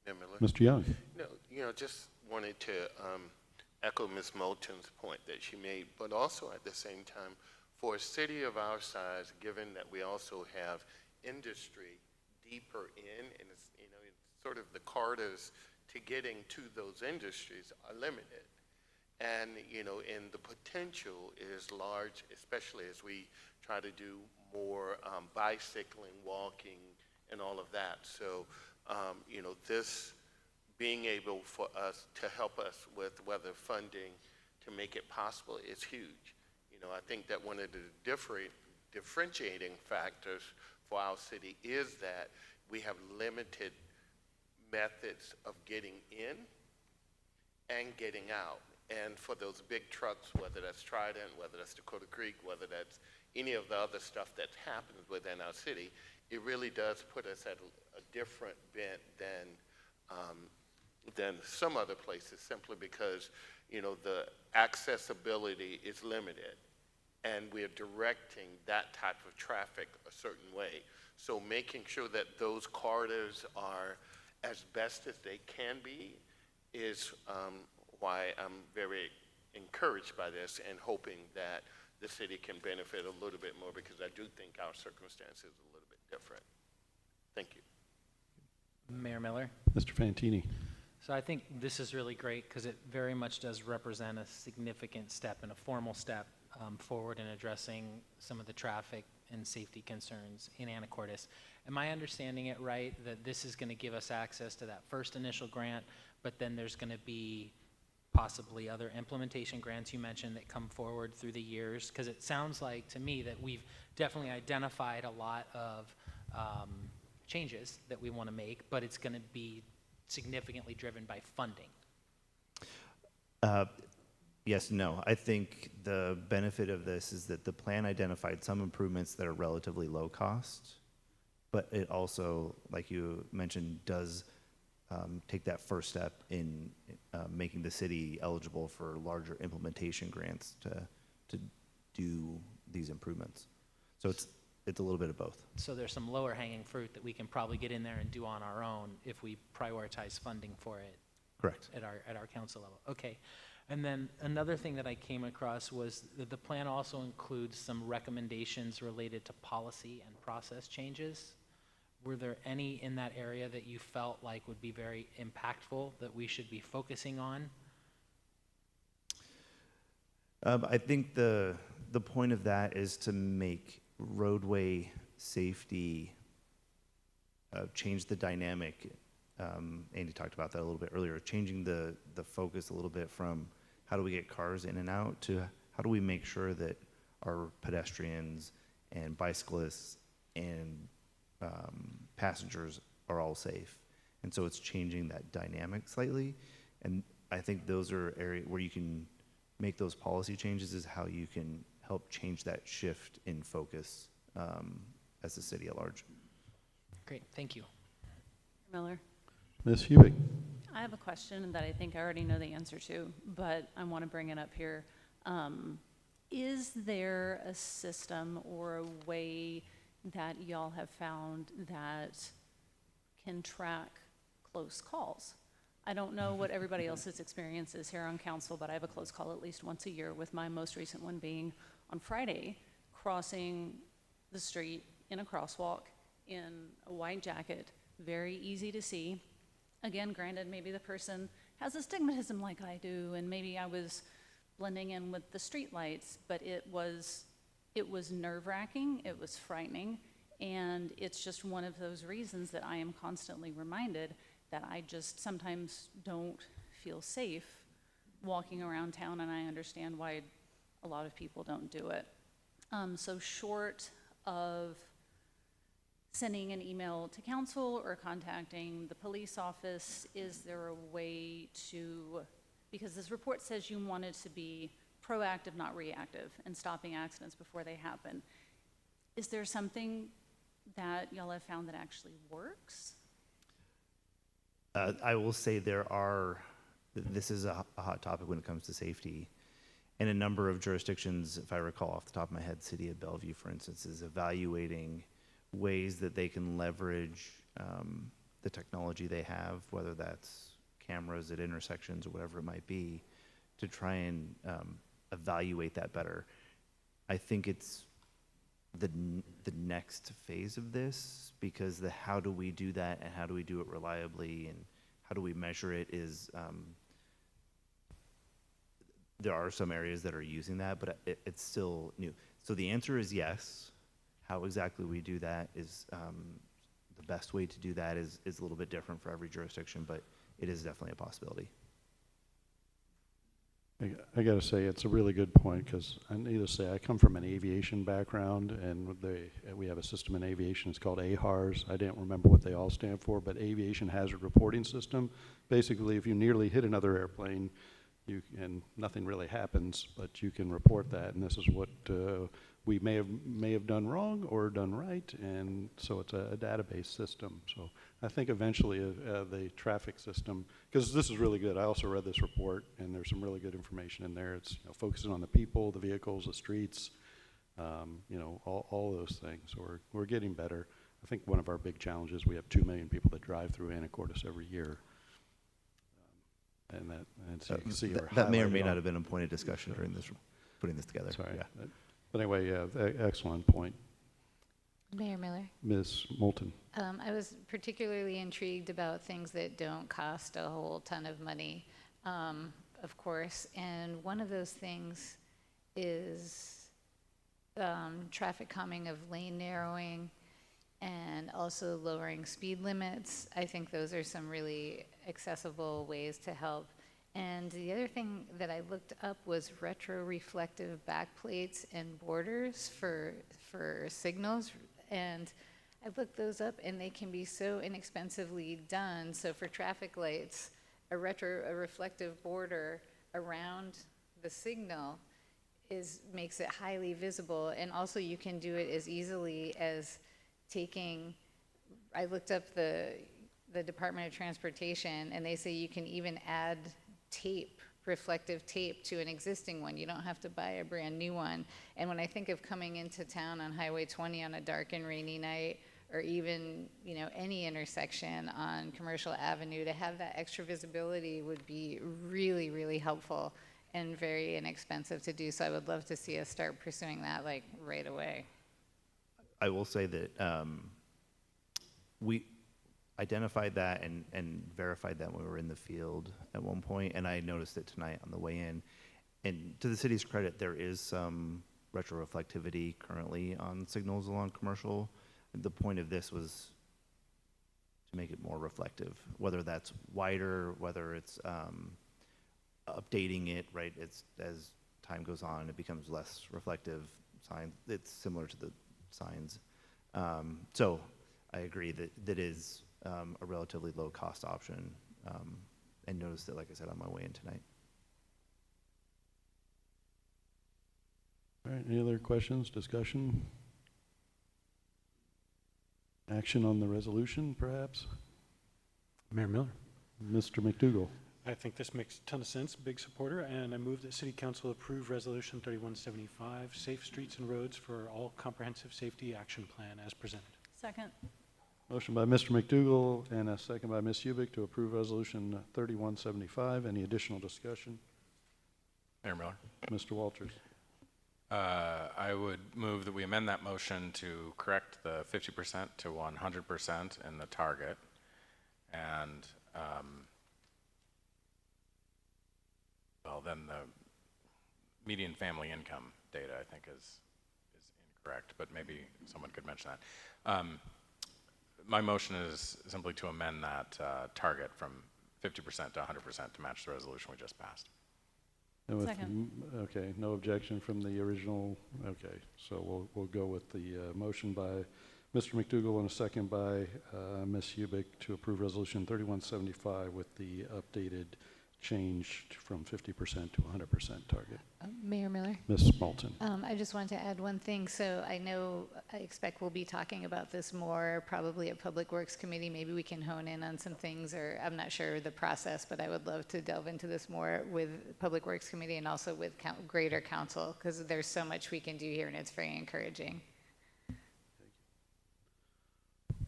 Mayor Miller? Mr. Young. No, just wanted to echo Ms. Moulton's point that she made, but also at the same time, for a city of our size, given that we also have industry deeper in, and it's sort of the corridors to getting to those industries are limited. And, and the potential is large, especially as we try to do more bicycling, walking, and all of that. So, this being able for us to help us with weather funding to make it possible is huge. You know, I think that one of the differentiating factors for our city is that we have limited methods of getting in and getting out. And for those big trucks, whether that's Trident, whether that's Dakota Creek, whether that's any of the other stuff that happens within our city, it really does put us at a different bent than some other places, simply because, you know, the accessibility is limited, and we're directing that type of traffic a certain way. So making sure that those corridors are as best as they can be is why I'm very encouraged by this and hoping that the city can benefit a little bit more, because I do think our circumstances are a little bit different. Thank you. Mayor Miller? Mr. Fantini. So I think this is really great because it very much does represent a significant step and a formal step forward in addressing some of the traffic and safety concerns in Anacortes. Am I understanding it right that this is going to give us access to that first initial grant, but then there's going to be possibly other implementation grants you mentioned that come forward through the years? Because it sounds like to me that we've definitely identified a lot of changes that we want to make, but it's going to be significantly driven by funding. Yes, no. I think the benefit of this is that the plan identified some improvements that are relatively low cost, but it also, like you mentioned, does take that first step in making the city eligible for larger implementation grants to do these improvements. So it's a little bit of both. So there's some lower hanging fruit that we can probably get in there and do on our own if we prioritize funding for it. Correct. At our council level. Okay. And then another thing that I came across was that the plan also includes some recommendations related to policy and process changes. Were there any in that area that you felt like would be very impactful that we should be focusing on? I think the point of that is to make roadway safety change the dynamic. Andy talked about that a little bit earlier, changing the focus a little bit from how do we get cars in and out to how do we make sure that our pedestrians and bicyclists and passengers are all safe. And so it's changing that dynamic slightly. And I think those are areas where you can make those policy changes, is how you can help change that shift in focus as a city at large. Great, thank you. Miller, Ms. Hewitt. I have a question that I think I already know the answer to, but I want to bring it up here. Is there a system or a way that y'all have found that can track close calls? I don't know what everybody else's experience is here on council, but I have a close call at least once a year, with my most recent one being on Friday, crossing the street in a crosswalk in a white jacket, very easy to see. Again, granted, maybe the person has astigmatism like I do, and maybe I was blending in with the street lights, but it was nerve-wracking, it was frightening, and it's just one of those reasons that I am constantly reminded that I just sometimes don't feel safe walking around town, and I understand why a lot of people don't do it. So short of sending an email to council or contacting the police office, is there a way to, because this report says you wanted to be proactive, not reactive, and stopping accidents before they happen. Is there something that y'all have found that actually works? I will say this is a hot topic when it comes to safety. And a number of jurisdictions, if I recall off the top of my head, City of Bellevue, for instance, is evaluating ways that they can leverage the technology they have, whether that's cameras at intersections or whatever it might be, to try and evaluate that better. I think it's the next phase of this, because the how do we do that and how do we do it reliably and how do we measure it is, there are some areas that are using that, but it's still new. So the answer is yes. How exactly we do that is, the best way to do that is a little bit different for every jurisdiction, but it is definitely a possibility. I got to say, it's a really good point, because I need to say I come from an aviation background, and we have a system in aviation. It's called AHARS. I didn't remember what they all stand for, but Aviation Hazard Reporting System. Basically, if you nearly hit another airplane, and nothing really happens, but you can report that, and this is what we may have done wrong or done right, and so it's a database system. So I think eventually the traffic system, because this is really good. I also read this report, and there's some really good information in there. It's focusing on the people, the vehicles, the streets, all those things. So we're getting better. I think one of our big challenges, we have 2 million people that drive through Anacortes every year. And so you can see that may or may not have been a point of discussion during this, putting this together. Sorry. Yeah. But anyway, excellent point. Mayor Miller. Ms. Moulton. I was particularly intrigued about things that don't cost a whole ton of money, of course. And one of those things is traffic calming of lane narrowing and also lowering speed limits. I think those are some really accessible ways to help. And the other thing that I looked up was retro-reflective backplates and borders for signals. And I looked those up, and they can be so inexpensively done. So for traffic lights, a reflective border around the signal makes it highly visible. And also you can do it as easily as I looked up the Department of Transportation, and they say you can even add reflective tape to an existing one. You don't have to buy a brand new one. And when I think of coming into town on Highway 20 on a dark and rainy night, or even any intersection on Commercial Avenue, to have that extra visibility would be really, really helpful and very inexpensive to do. So I would love to see us start pursuing that right away. I will say that we identified that and verified that when we were in the field at one point, and I noticed it tonight on the way in. And to the city's credit, there is some retroreflectivity currently on signals along Commercial. The point of this was to make it more reflective, whether that's wider, whether it's updating it, right? It's as time goes on, it becomes less reflective sign. It's similar to the signs. So I agree that is a relatively low cost option, and noticed it, like I said, on my way in tonight. All right, any other questions, discussion? Action on the resolution, perhaps? Mayor Miller. Mr. McDougall. I think this makes a ton of sense, big supporter, and I move that City Council approve Resolution 3175, Safe Streets and Roads for All Comprehensive Safety Action Plan as presented. Second. Motion by Mr. McDougall and a second by Ms. Hubick to approve Resolution 3175. Any additional discussion? Mayor Miller. Mr. Walters. I would move that we amend that motion to correct the 50% to 100% in the target, and then the median family income data, I think, is incorrect, but maybe someone could mention that. My motion is simply to amend that target from 50% to 100% to match the resolution we just passed. Second. Okay, no objection from the original. Okay, so we'll go with the motion by Mr. McDougall and a second by Ms. Hubick to approve Resolution 3175 with the updated change from 50% to 100% target. Mayor Miller. Ms. Moulton. I just wanted to add one thing. So I expect we'll be talking about this more probably at Public Works Committee. Maybe we can hone in on some things, or I'm not sure the process, but I would love to delve into this more with Public Works Committee and also with Greater Council, because there's so much we can do here and it's very encouraging.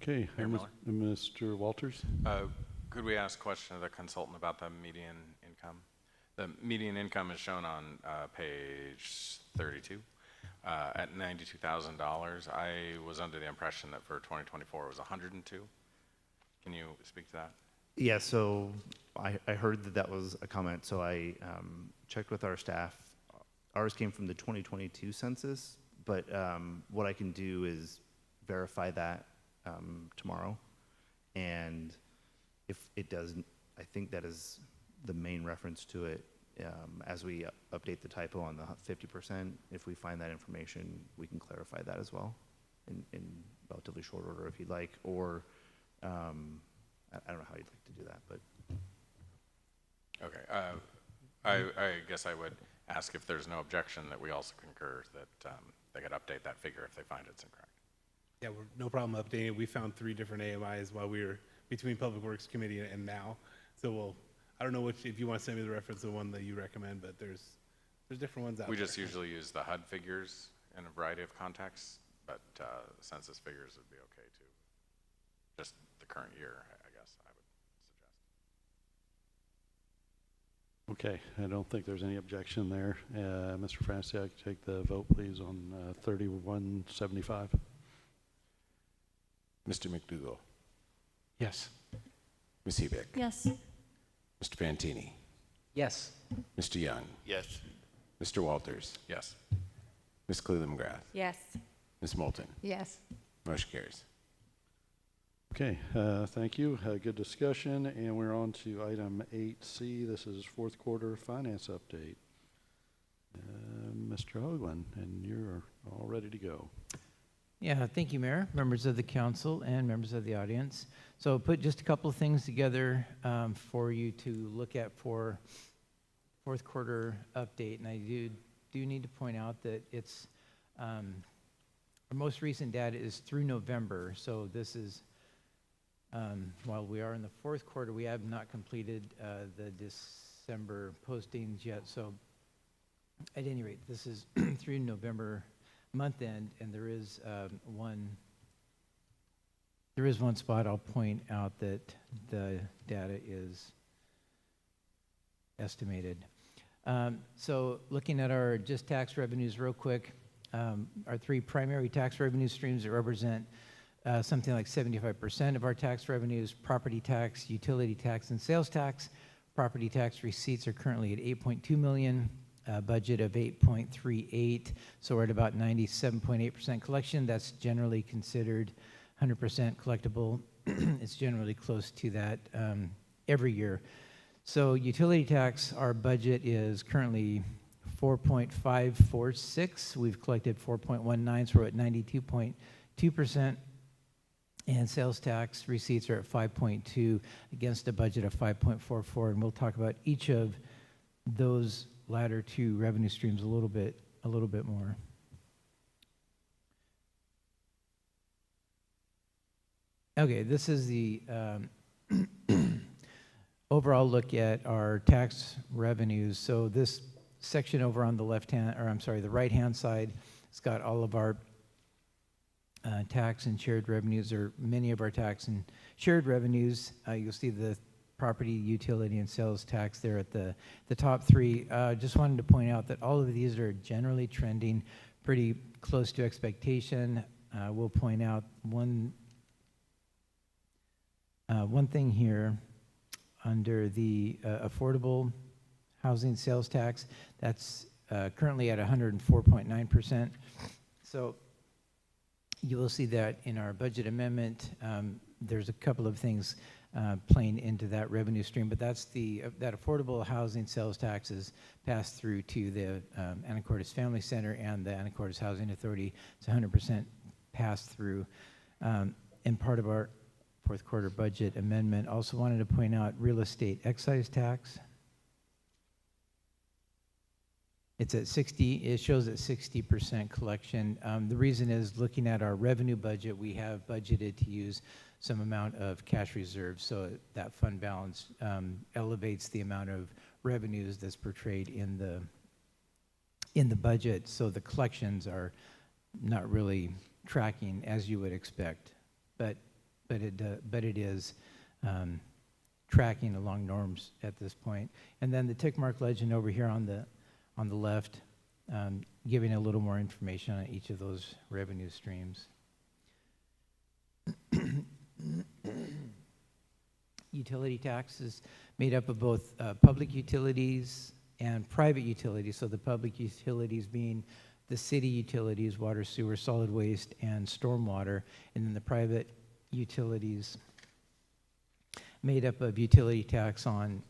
Okay, Mr. Walters. Could we ask a question of the consultant about the median income? The median income is shown on page 32 at $92,000. I was under the impression that for 2024 it was 102. Can you speak to that? Yeah, so I heard that was a comment, so I checked with our staff. Ours came from the 2022 census, but what I can do is verify that tomorrow, and if it doesn't, I think that is the main reference to it. As we update the typo on the 50%, if we find that information, we can clarify that as well in relatively short order if you'd like, or I don't know how you'd like to do that, but. Okay. I guess I would ask if there's no objection that we also concur that they could update that figure if they find it's incorrect. Yeah, we're no problem updating it. We found 3 different AMIs while we were between Public Works Committee and now. So I don't know if you want to send me the reference, the one that you recommend, but there's different ones out there. We just usually use the HUD figures in a variety of contexts, but census figures would be okay too. Just the current year, I guess I would suggest. Okay, I don't think there's any objection there. Mr. Franciac, take the vote, please, on 3175. Mr. McDougall, Yes. Ms. Hebeck, Yes. Mr. Fantini, Yes. Mr. Young, Yes. Mr. Walters, Yes. Ms. Cleveland McGrath, Yes. Ms. Moulton. Yes. Motion carries. Okay, thank you. Good discussion, and we're on to item 8C. This is fourth quarter finance update. Mr. Hoagland, and you're all ready to go. Yeah, thank you, Mayor, members of the council, and members of the audience. So put just a couple of things together for you to look at for fourth quarter update. And I do need to point out that it's our most recent data is through November. So this is while we are in the fourth quarter, we have not completed the December postings yet. So at any rate, this is through November month end, and there is one spot I'll point out that the data is estimated. So looking at our just tax revenues real quick, our 3 primary tax revenue streams that represent something like 75% of our tax revenues: property tax, utility tax, and sales tax. Property tax receipts are currently at $8.2 million. Budget of 8.38, so we're at about 97.8% collection. That's generally considered 100% collectible. It's generally close to that every year. So utility tax, our budget is currently 4.546. We've collected 4.19, so we're at 92.2%. And sales tax receipts are at 5.2 against a budget of 5.44, and we'll talk about each of those latter 2 revenue streams a little bit more. Okay, this is the overall look at our tax revenues. So this section over on the the right-hand side, it's got all of our tax and shared revenues, or many of our tax and shared revenues. You'll see the property, utility, and sales tax there at the top 3. Just wanted to point out that all of these are generally trending pretty close to expectation. We'll point out one thing here under the affordable housing sales tax. That's currently at 104.9%. So you will see that in our budget amendment. There's a couple of things playing into that revenue stream, but that's that affordable housing sales tax is passed through to the Anacortes Family Center and the Anacortes Housing Authority. It's 100% passed through. And part of our fourth quarter budget amendment, also wanted to point out real estate excise tax. It's at 60, it shows at 60% collection. The reason is, looking at our revenue budget, we have budgeted to use some amount of cash reserves, so that fund balance elevates the amount of revenues that's portrayed in the budget. So the collections are not really tracking as you would expect, but it is tracking along norms at this point. And then the tick mark legend over here on the left, giving a little more information on each of those revenue streams. Utility tax is made up of both public utilities and private utilities. So the public utilities being the city utilities, water, sewer, solid waste, and stormwater, and then the private utilities made up of utility tax on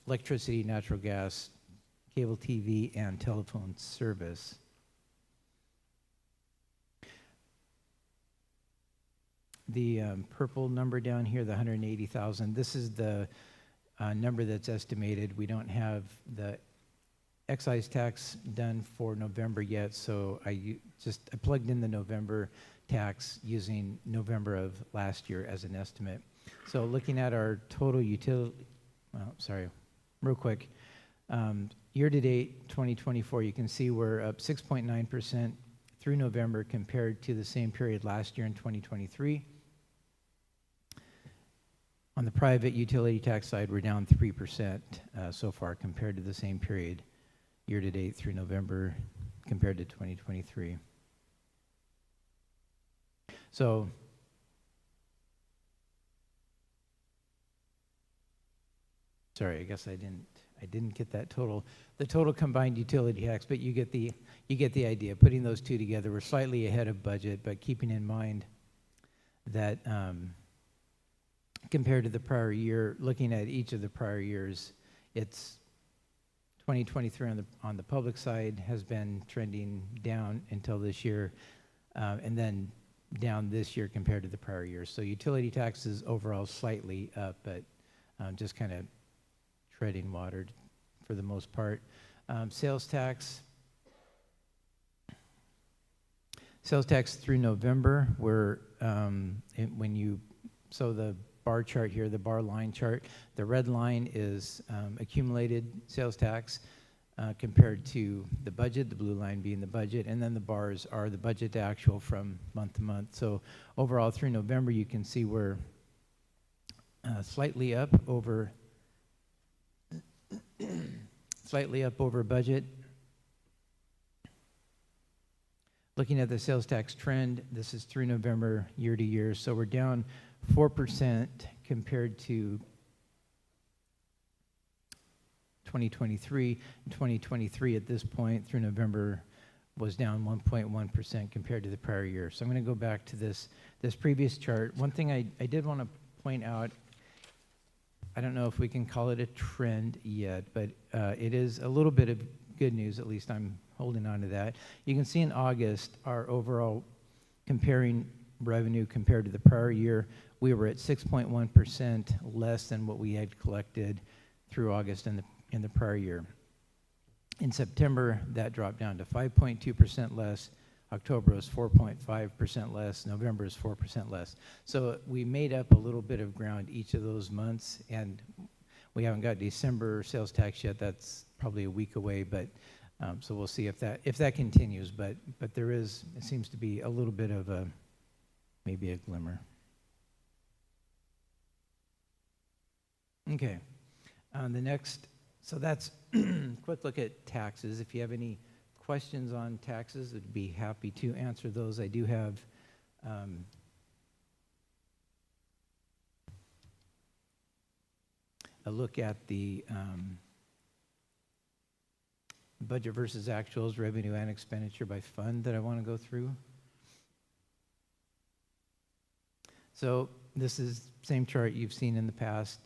electricity, natural gas, cable TV, and telephone service. The purple number down here, the 180,000, this is the number that's estimated. We don't have the excise tax done for November yet, so I plugged in the November tax using November of last year as an estimate. So looking at our total real quick, year-to-date 2024, you can see we're up 6.9% through November compared to the same period last year in 2023. On the private utility tax side, we're down 3% so far compared to the same period year-to-date through November compared to 2023. So sorry, I guess I didn't get that total, the total combined utility tax, but you get the idea. Putting those two together, we're slightly ahead of budget, but keeping in mind that compared to the prior year, looking at each of the prior years, it's 2023 on the public side has been trending down until this year, and then down this year compared to the prior year. So utility taxes overall slightly up, but just kind of treading water for the most part. Sales tax through November, so the bar chart here, the bar line chart, the red line is accumulated sales tax compared to the budget, the blue line being the budget, and then the bars are the budget to actual from month to month. So overall through November, you can see we're slightly up over budget. Looking at the sales tax trend, this is through November year to year, so we're down 4% compared to 2023. 2023 at this point through November was down 1.1% compared to the prior year. So I'm going to go back to this previous chart. One thing I did want to point out, I don't know if we can call it a trend yet, but it is a little bit of good news, at least I'm holding on to that. You can see in August, our overall comparing revenue compared to the prior year, we were at 6.1% less than what we had collected through August in the prior year. In September, that dropped down to 5.2% less. October was 4.5% less. November is 4% less. So we made up a little bit of ground each of those months, and we haven't got December sales tax yet. That's probably a week away, but so we'll see if that continues. But there is, it seems to be a little bit of maybe a glimmer. Okay, the next, so that's a quick look at taxes. If you have any questions on taxes, I'd be happy to answer those. I do have a look at the budget versus actuals, revenue and expenditure by fund that I want to go through. So this is same chart you've seen in the past.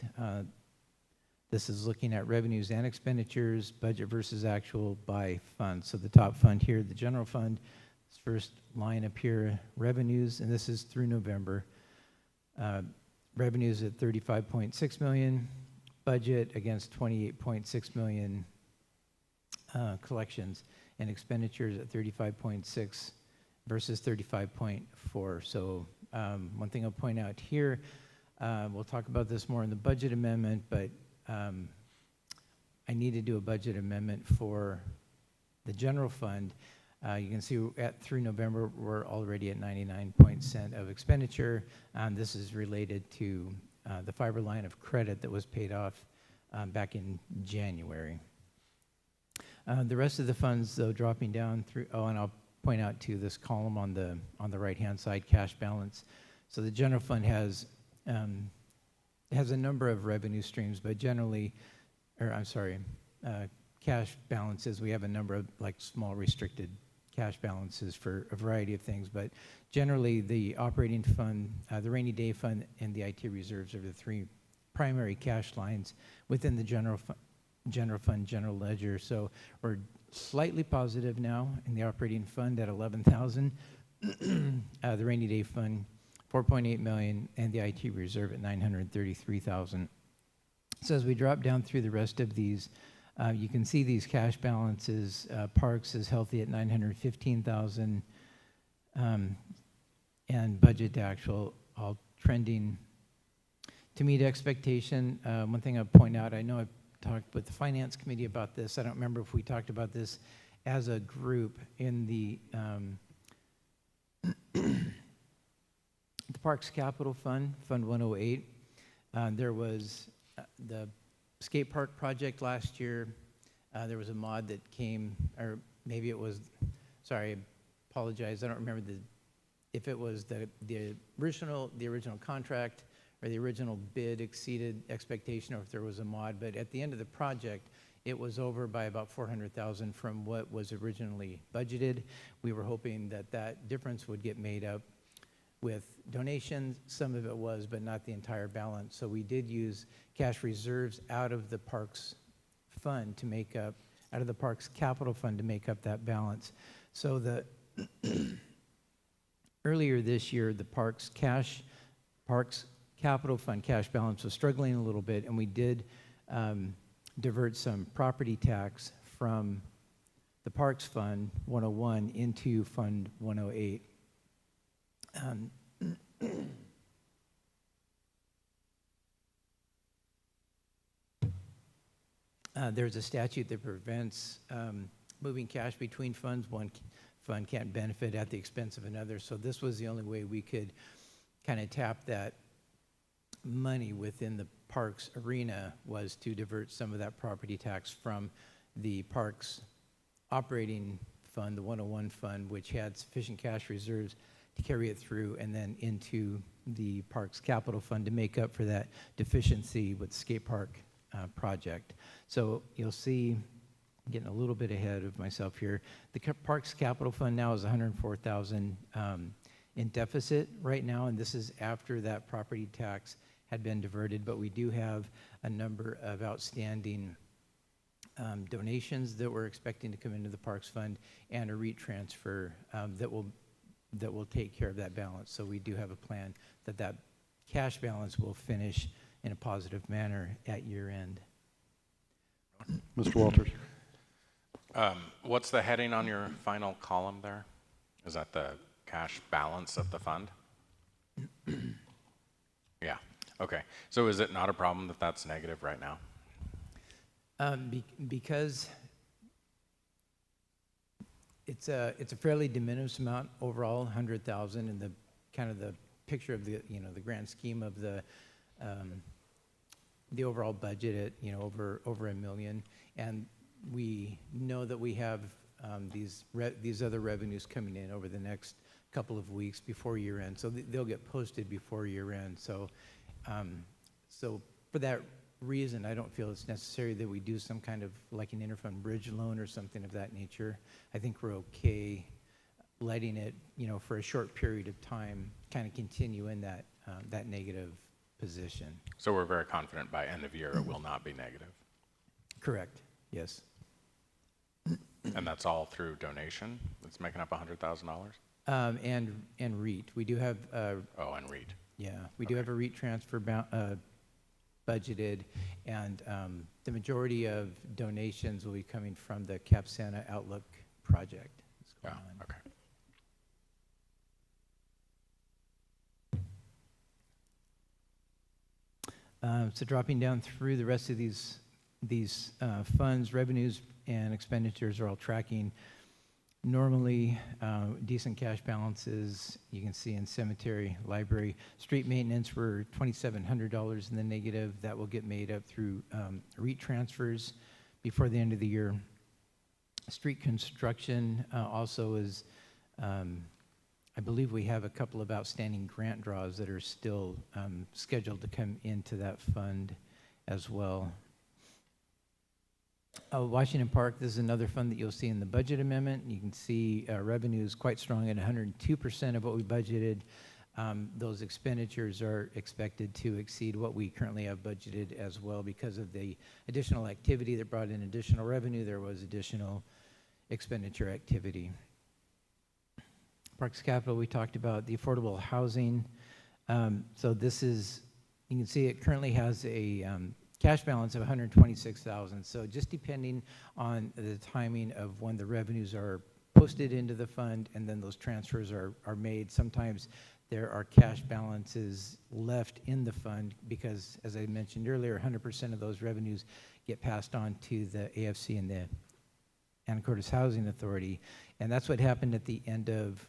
This is looking at revenues and expenditures, budget versus actual by fund. So the top fund here, the general fund, this first line up here, revenues, and this is through November. Revenues at $35.6 million, budget against $28.6 million collections, and expenditures at 35.6 versus 35.4. So one thing I'll point out here, we'll talk about this more in the budget amendment, but I need to do a budget amendment for the general fund. You can see through November, we're already at 99% of expenditure. This is related to the fiber line of credit that was paid off back in January. The rest of the funds, though, dropping down through, and I'll point out too this column on the right-hand side, cash balance. So the general fund has a number of revenue streams, but generally, cash balances, we have a number of like small restricted cash balances for a variety of things, but generally the operating fund, the rainy day fund, and the IT reserves are the three primary cash lines within the general fund, general ledger. So we're slightly positive now in the operating fund at 11,000, the rainy day fund 4.8 million, and the IT reserve at 933,000. So as we drop down through the rest of these, you can see these cash balances. Parks is healthy at 915,000, and budget to actual all trending to meet expectation. One thing I'll point out, I know I've talked with the finance committee about this. I don't remember if we talked about this as a group in the the Parks Capital Fund, Fund 108. There was the skate park project last year. There was a mod that came, or maybe it was, sorry, I apologize, I don't remember if it was the original contract or the original bid exceeded expectation, or if there was a mod. But at the end of the project, it was over by about 400,000 from what was originally budgeted. We were hoping that that difference would get made up with donations. Some of it was, but not the entire balance. So we did use cash reserves out of the Parks Fund to make up, out of the Parks Capital Fund to make up that balance. So the earlier this year, the Parks Capital Fund cash balance was struggling a little bit, and we did divert some property tax from the Parks Fund 101 into Fund 108. There's a statute that prevents moving cash between funds. One fund can't benefit at the expense of another, so this was the only way we could kind of tap that money within the parks arena, was to divert some of that property tax from the parks operating fund, the 101 fund, which had sufficient cash reserves to carry it through, and then into the Parks Capital Fund to make up for that deficiency with the skate park project. So you'll see, I'm getting a little bit ahead of myself here, the Parks Capital Fund now is 104,000 in deficit right now, and this is after that property tax had been diverted, but we do have a number of outstanding donations that we're expecting to come into the Parks Fund, and a REIT transfer that will take care of that balance. So we do have a plan that that cash balance will finish in a positive manner at year end. Mr. Walters. What's the heading on your final column there? Is that the cash balance of the fund? Yeah, okay. So is it not a problem that that's negative right now? Because it's a fairly de minimis amount overall, 100,000, in the kind of the picture of the, you know, the grand scheme of the overall budget at, you know, over $1 million, and we know that we have these other revenues coming in over the next couple of weeks before year end, so they'll get posted before year end. So, so for that reason, I don't feel it's necessary that we do some kind of like an interfund bridge loan or something of that nature. I think we're okay letting it, you know, for a short period of time, kind of continue in that that negative position. So we're very confident by end of year it will not be negative? Correct, yes. And that's all through donation that's making up $100,000? And REIT. We do have... oh, and REIT. Yeah, we do have a REIT transfer budgeted, and the majority of donations will be coming from the Cap Santa Outlook project. Yeah, okay. So dropping down through the rest of these funds, revenues and expenditures are all tracking normally. Decent cash balances you can see in cemetery, library. Street maintenance, we're $2,700 in the negative. That will get made up through REIT transfers before the end of the year. Street construction also is, I believe we have a couple of outstanding grant draws that are still scheduled to come into that fund as well. Washington Park, this is another fund that you'll see in the budget amendment. You can see revenue is quite strong at 102% of what we budgeted. Those expenditures are expected to exceed what we currently have budgeted as well because of the additional activity that brought in additional revenue. There was additional expenditure activity. Parks Capital, we talked about the affordable housing. So this is, you can see it currently has a cash balance of $126,000. So just depending on the timing of when the revenues are posted into the fund and then those transfers are made, sometimes there are cash balances left in the fund because, as I mentioned earlier, 100% of those revenues get passed on to the AFC and the Anacortes Housing Authority. And that's what happened at the end of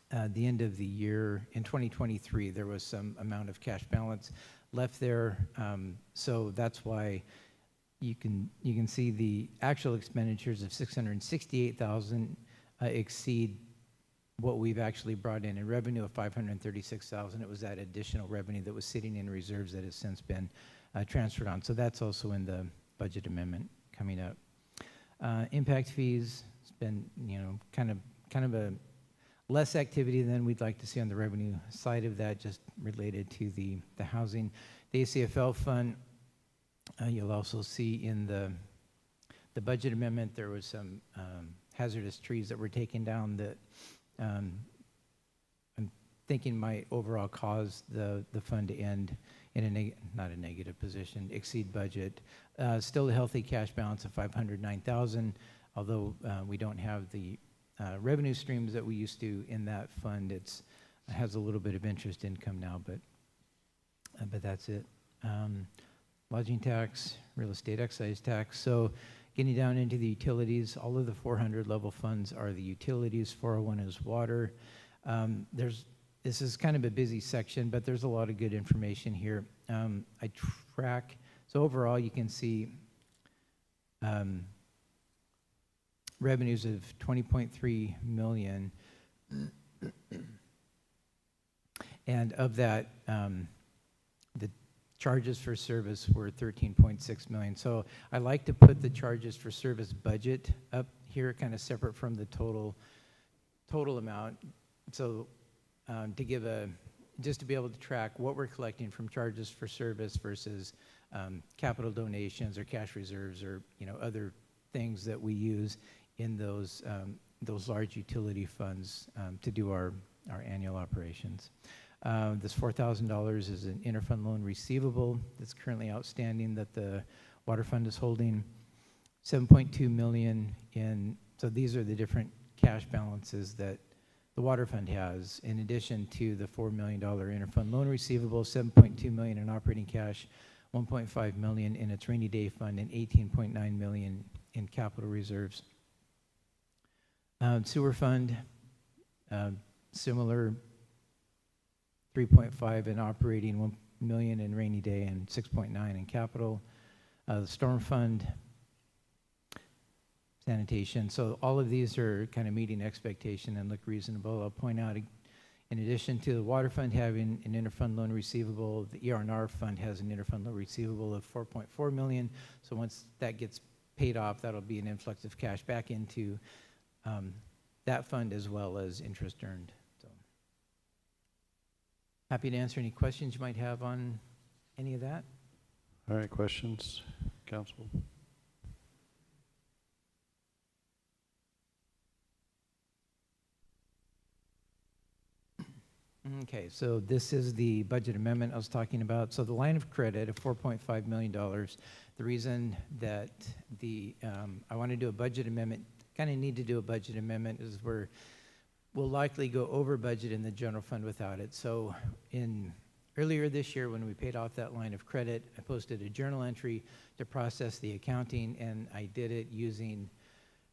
the year. In 2023, there was some amount of cash balance left there. So that's why you can see the actual expenditures of $668,000 exceed what we've actually brought in revenue of $536,000. It was that additional revenue that was sitting in reserves that has since been transferred on. So that's also in the budget amendment coming up. Impact fees, it's been, kind of a less activity than we'd like to see on the revenue side of that, just related to the housing. The ACFL fund, you'll also see in the budget amendment, there was some hazardous trees that were taken down that I'm thinking might overall cause the fund to end in not a negative position, exceed budget. Still a healthy cash balance of $509,000, although we don't have the revenue streams that we used to in that fund. It has a little bit of interest income now, but that's it. Lodging tax, real estate excise tax. So getting down into the utilities, all of the 400 level funds are the utilities. 401 is water. This is kind of a busy section, but there's a lot of good information here. I track, so overall you can see revenues of $20.3 million. And of that, the charges for service were $13.6 million. So I like to put the charges for service budget up here, kind of separate from the total amount. So to give just to be able to track what we're collecting from charges for service versus capital donations or cash reserves or other things that we use in those large utility funds to do our annual operations. This $4,000 is an interfund loan receivable that's currently outstanding that the water fund is holding. $7.2 million so these are the different cash balances that the water fund has, in addition to the $4 million interfund loan receivable, $7.2 million in operating cash, $1.5 million in its rainy day fund, and $18.9 million in capital reserves. Sewer fund, similar, 3.5 in operating, 1 million in rainy day, and 6.9 in capital. The storm fund, sanitation. So all of these are kind of meeting expectation and look reasonable. I'll point out, in addition to the water fund having an interfund loan receivable, the ER&R fund has an interfund loan receivable of $4.4 million. So once that gets paid off, that'll be an influx of cash back into that fund as well as interest earned. So happy to answer any questions you might have on any of that. All right, questions, council? Okay, so this is the budget amendment I was talking about. So the line of credit of $4.5 million, the reason that I want to do a budget amendment, kind of need to do a budget amendment, is we'll likely go over budget in the general fund without it. So earlier this year, when we paid off that line of credit, I posted a journal entry to process the accounting, and I did it using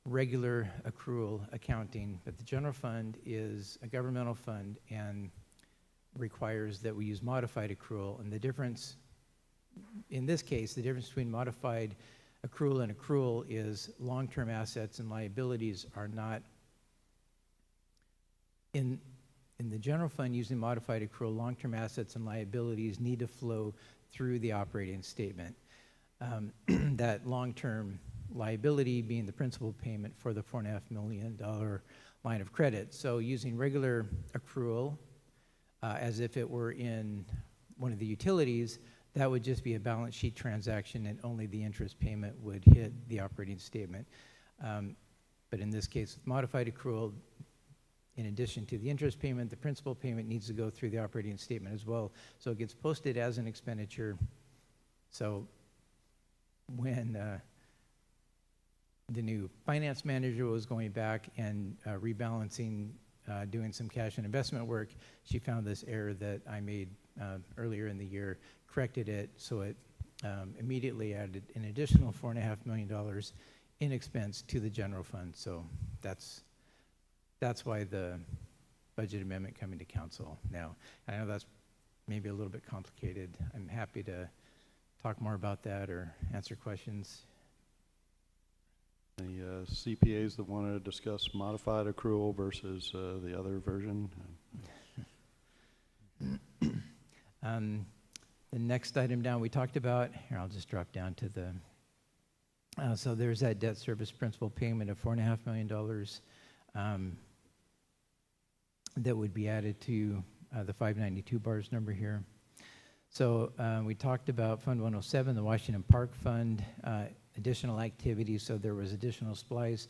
regular accrual accounting. But the general fund is a governmental fund and requires that we use modified accrual. And the difference, in this case, the difference between modified accrual and accrual is long-term assets and liabilities are not in the general fund. Using modified accrual, long-term assets and liabilities need to flow through the operating statement. That long-term liability being the principal payment for the $4.5 million line of credit. So using regular accrual, as if it were in one of the utilities, that would just be a balance sheet transaction and only the interest payment would hit the operating statement. But in this case, with modified accrual, in addition to the interest payment, the principal payment needs to go through the operating statement as well. So it gets posted as an expenditure. So when the new finance manager was going back and rebalancing, doing some cash and investment work, she found this error that I made earlier in the year, corrected it, so it immediately added an additional $4.5 million in expense to the general fund. So that's why the budget amendment coming to council now. I know that's maybe a little bit complicated. I'm happy to talk more about that or answer questions. Any CPAs that want to discuss modified accrual versus the other version? The next item down we talked about, here I'll just drop down to the, so there's that debt service principal payment of $4.5 million that would be added to the 592 bars number here. So we talked about Fund 107, the Washington Park Fund, additional activities. So there was additional supplies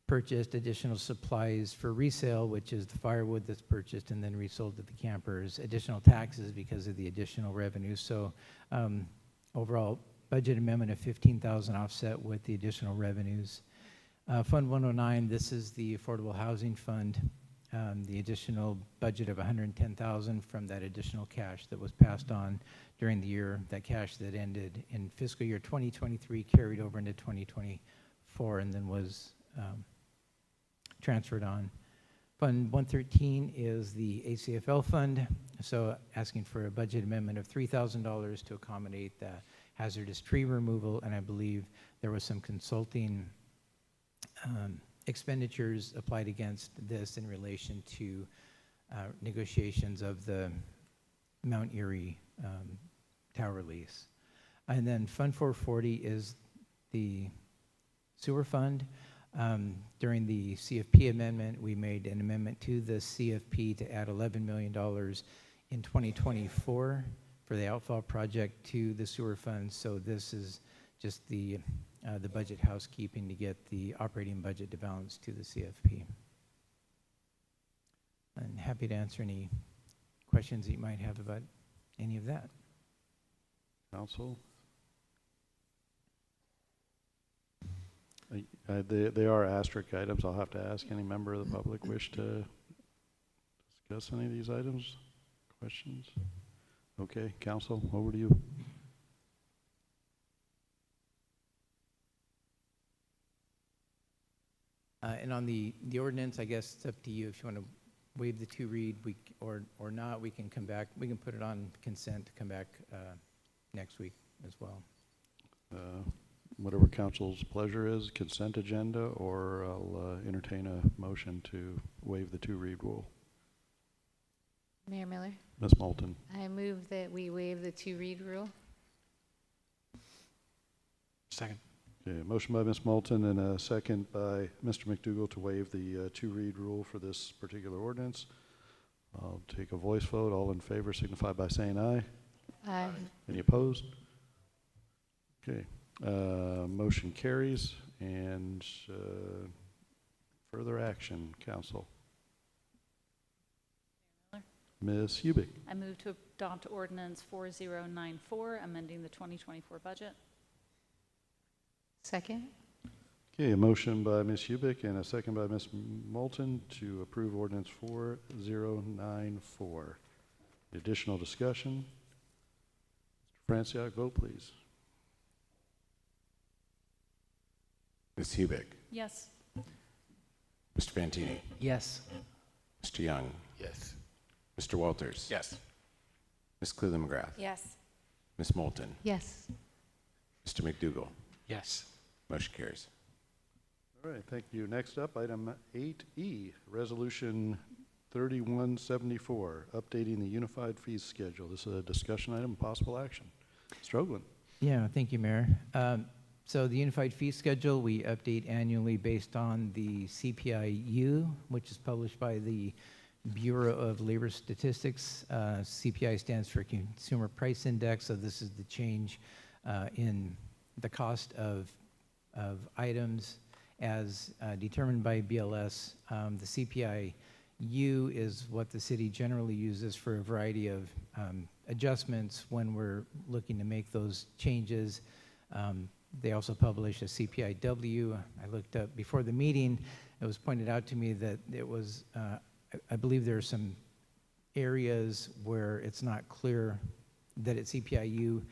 purchased, additional supplies for resale, which is the firewood that's purchased and then resold to the campers, additional taxes because of the additional revenue. So overall budget amendment of $15,000 offset with the additional revenues. Fund 109, this is the Affordable Housing Fund. The additional budget of $110,000 from that additional cash that was passed on during the year, that cash that ended in fiscal year 2023 carried over into 2024 and then was transferred on. Fund 113 is the ACFL fund, so asking for a budget amendment of $3,000 to accommodate the hazardous tree removal, and I believe there was some consulting expenditures applied against this in relation to negotiations of the Mount Erie tower lease. And then Fund 440 is the sewer fund. During the CFP amendment, we made an amendment to the CFP to add $11 million in 2024 for the outfall project to the sewer fund. So this is just the budget housekeeping to get the operating budget to balance to the CFP. I'm happy to answer any questions that you might have about any of that. Council? They are asterisk items. I'll have to ask any member of the public wish to discuss any of these items. Questions? Okay, Council, over to you. And on the ordinance, I guess it's up to you if you want to waive the two read or not. We can come back. We can put it on consent to come back next week as well. Whatever council's pleasure is, consent agenda, or I'll entertain a motion to waive the two read rule. Mayor Miller, Ms. Moulton. I move that we waive the two read rule. Second. Okay, motion by Ms. Moulton and a second by Mr. McDougall to waive the two read rule for this particular ordinance. I'll take a voice vote. All in favor signify by saying aye. Aye. Any opposed? Okay. Motion carries, and further action, council. Ms. Hubick. I move to adopt ordinance 4094, amending the 2024 budget. Second. Okay, a motion by Ms. Hubick and a second by Ms. Moulton to approve ordinance 4094. Additional discussion? Mr. Franciac, vote please. Ms. Hubick. Yes. Mr. Fantini. Yes. Mr. Young. Yes. Mr. Walters. Yes. Ms. Cleveland McGrath. Yes. Ms. Moulton. Yes. Mr. McDougall. Yes. Motion carries. All right, thank you. Next up, item 8E, Resolution 3174, updating the unified fees schedule. This is a discussion item, possible action. Mr. Hoagland. Yeah, thank you, Mayor. So the unified fee schedule, we update annually based on the CPI-U, which is published by the Bureau of Labor Statistics. CPI stands for Consumer Price Index, so this is the change in the cost of items as determined by BLS. The CPI-U is what the city generally uses for a variety of adjustments when we're looking to make those changes. They also publish a CPI-W. I looked up before the meeting. It was pointed out to me that it was, I believe there are some areas where it's not clear that it's CPI-U.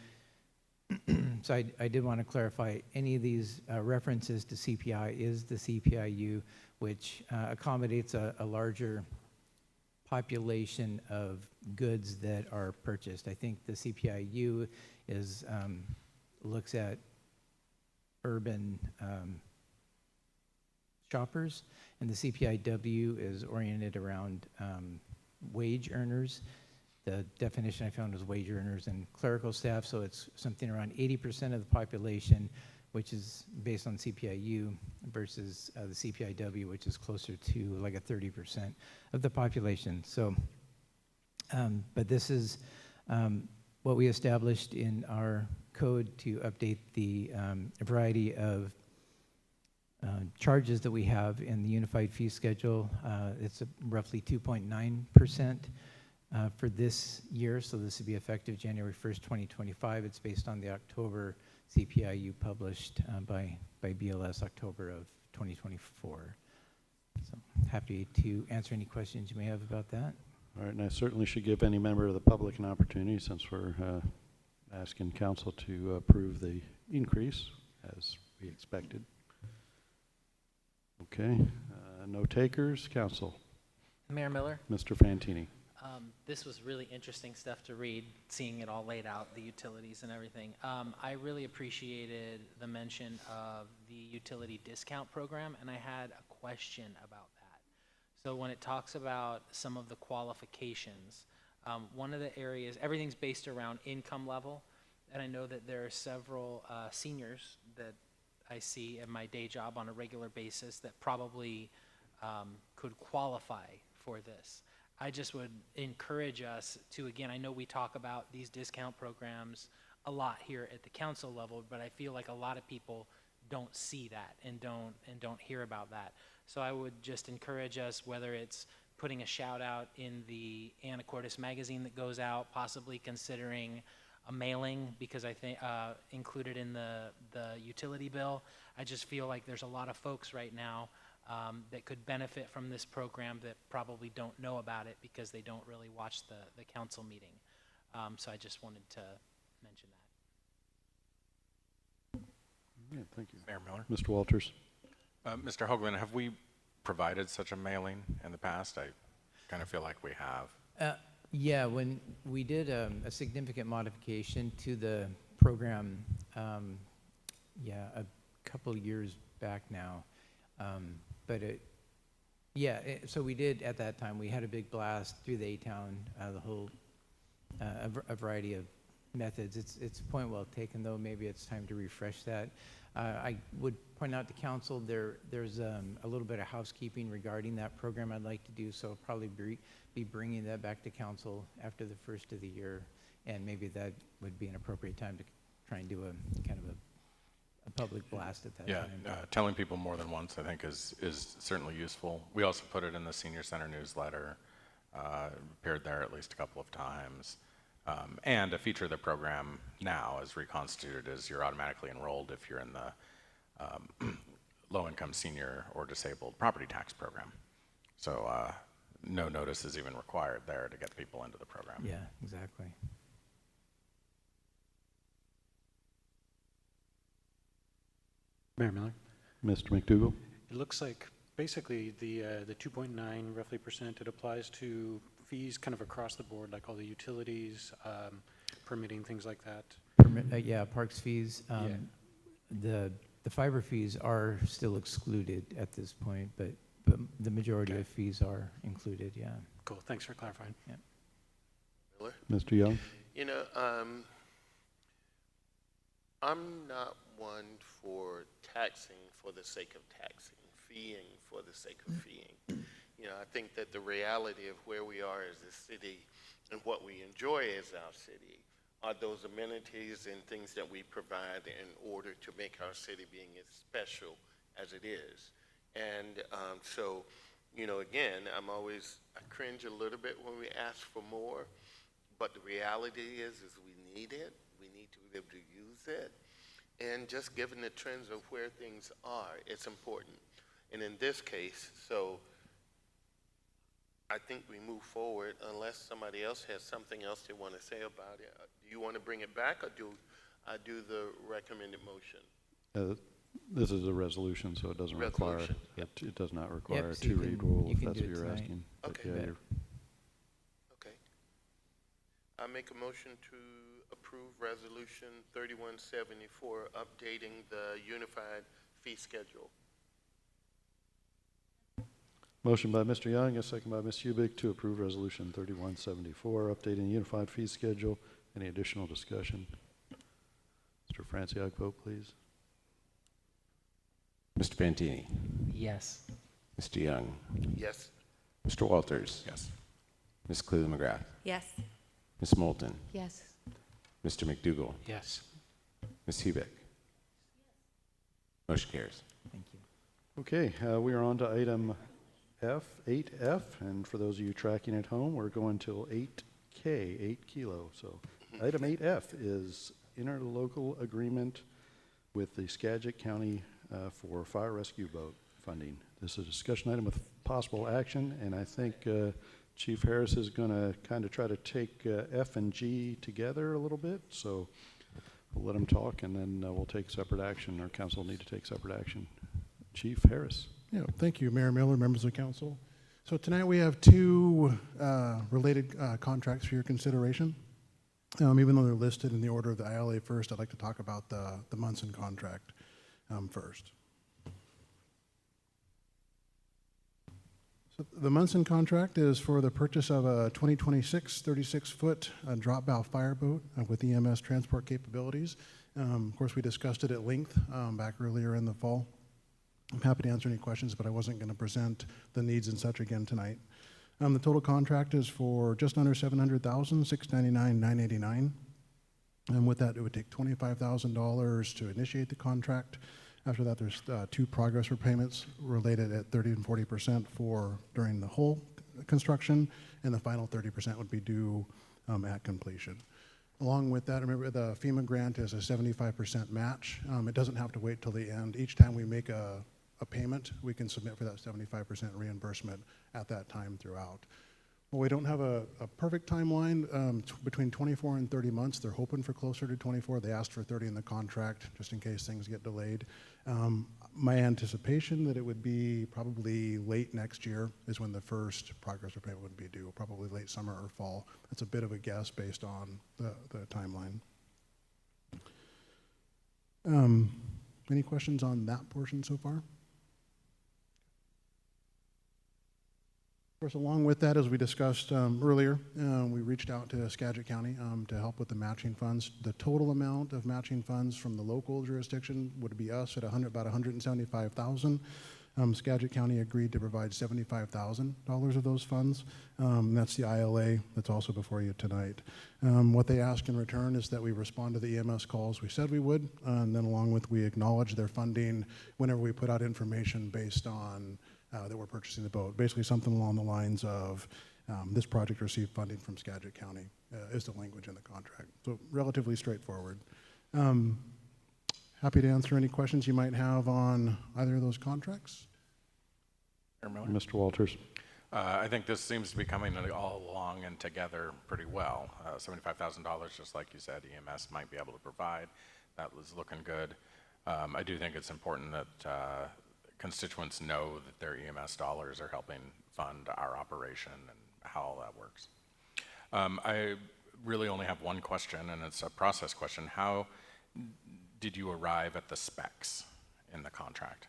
So I did want to clarify, any of these references to CPI is the CPI-U, which accommodates a larger population of goods that are purchased. I think the CPI-U is looks at urban shoppers, and the CPI-W is oriented around wage earners. The definition I found was wage earners and clerical staff, so it's something around 80% of the population, which is based on CPI-U, versus the CPI-W, which is closer to like a 30% of the population. So, but this is what we established in our code to update the variety of charges that we have in the unified fee schedule. It's roughly 2.9% for this year, so this would be effective January 1st, 2025. It's based on the October CPI-U published by BLS, October of 2024. So happy to answer any questions you may have about that. All right, and I certainly should give any member of the public an opportunity, since we're asking council to approve the increase as we expected. Okay, no takers. Council. Mayor Miller? Mr. Fantini. This was really interesting stuff to read, seeing it all laid out, the utilities and everything. I really appreciated the mention of the utility discount program, and I had a question about that. So when it talks about some of the qualifications, one of the areas, everything's based around income level, and I know that there are several seniors that I see in my day job on a regular basis that probably could qualify for this. I just would encourage us to, again, I know we talk about these discount programs a lot here at the council level, but I feel like a lot of people don't see that and don't hear about that. So I would just encourage us, whether it's putting a shout out in the Anacortes magazine that goes out, possibly considering a mailing, because I think included in the utility bill. I just feel like there's a lot of folks right now that could benefit from this program that probably don't know about it because they don't really watch the council meeting. So I just wanted to mention that. Yeah, thank you. Mayor Miller? Mr. Walters. Mr. Hoagland, have we provided such a mailing in the past? I kind of feel like we have. Yeah, when we did a significant modification to the program, a couple years back now, so we did at that time. We had a big blast through the A-Town, the whole, a variety of methods. It's a point well taken, though. Maybe it's time to refresh that. I would point out to council there's a little bit of housekeeping regarding that program I'd like to do, so I'll probably be bringing that back to council after the first of the year, and maybe that would be an appropriate time to try and do a kind of a public blast at that time. Telling people more than once, I think, is certainly useful. We also put it in the Senior Center newsletter, appeared there at least a couple of times. And a feature of the program now, as reconstituted, is you're automatically enrolled if you're in the low-income senior or disabled property tax program. So no notice is even required there to get people into the program. Yeah, exactly. Mayor Miller? Mr. McDougall. It looks like basically the 2.9 roughly percent, it applies to fees kind of across the board, like all the utilities, permitting, things like that. Parks fees. The fiber fees are still excluded at this point, but the majority of fees are included, yeah. Cool, thanks for clarifying. Yeah. Miller? Mr. Young. You know, I'm not one for taxing for the sake of taxing, feeing for the sake of feeing. You know, I think that the reality of where we are as a city and what we enjoy as our city are those amenities and things that we provide in order to make our city being as special as it is. And so, you know, again, I cringe a little bit when we ask for more, but the reality is we need it. We need to be able to use it. And just given the trends of where things are, it's important. And in this case, so I think we move forward unless somebody else has something else they want to say about it. Do you want to bring it back, or do I do the recommended motion? This is a resolution, so it doesn't require, Resolution, yep. it does not require a so you two-read can- rule, you if can that's do what it you're tonight. asking. But Okay. yeah, Bet. you're- Okay. I make a motion to approve Resolution 3174, updating the unified fee schedule. Motion by Mr. Young, a second by Ms. Hubick to approve Resolution 3174, updating the unified fee schedule. Any additional discussion? Mr. Franciac, vote please. Mr. Fantini, Yes. Mr. Young, Yes. Mr. Walters, Yes. Ms. Cleveland McGrath, Yes. Ms. Moulton, Yes. Mr. McDougall, Yes. Ms. Hubick. Motion carries. Thank you. Okay, we are on to item F, 8F, and for those of you tracking at home, we're going till 8K, 8 kilo. So item 8F is interlocal agreement with the Skagit County for fire rescue boat funding. This is a discussion item with possible action, and I think Chief Harris is going to kind of try to take F and G together a little bit. So we'll let him talk, and then we'll take separate action. Our council will need to take separate action. Chief Harris. Yeah, thank you, Mayor Miller, members of the council. So tonight we have two related contracts for your consideration. Even though they're listed in the order of the ILA first, I'd like to talk about the Munson contract first. So the Munson contract is for the purchase of a 2026 36-foot drop bow fireboat with EMS transport capabilities. Of course, we discussed it at length back earlier in the fall. I'm happy to answer any questions, but I wasn't going to present the needs and such again tonight. The total contract is for just under $700,000, $699,989. And with that, it would take $25,000 to initiate the contract. After that, there's two progress repayments related at 30 and 40% for during the whole construction, and the final 30% would be due at completion. Along with that, remember the FEMA grant is a 75% match. It doesn't have to wait till the end. Each time we make a payment, we can submit for that 75% reimbursement at that time throughout. Well, we don't have a perfect timeline between 24 and 30 months. They're hoping for closer to 24. They asked for 30 in the contract just in case things get delayed. My anticipation that it would be probably late next year is when the first progress repayment would be due, probably late summer or fall. That's a bit of a guess based on the timeline. Any questions on that portion so far? Of course, along with that, as we discussed earlier, we reached out to Skagit County to help with the matching funds. The total amount of matching funds from the local jurisdiction would be us at about $175,000. Skagit County agreed to provide $75,000 of those funds. That's the ILA that's also before you tonight. What they ask in return is that we respond to the EMS calls we said we would, and then along with we acknowledge their funding whenever we put out information based on that we're purchasing the boat. Basically something along the lines of this project received funding from Skagit County is the language in the contract. So relatively straightforward. Happy to answer any questions you might have on either of those contracts. Mayor Miller? Mr. Walters. I think this seems to be coming all along and together pretty well. $75,000, just like you said, EMS might be able to provide. That was looking good. I do think it's important that constituents know that their EMS dollars are helping fund our operation and how all that works. I really only have one question, and it's a process question. How did you arrive at the specs in the contract?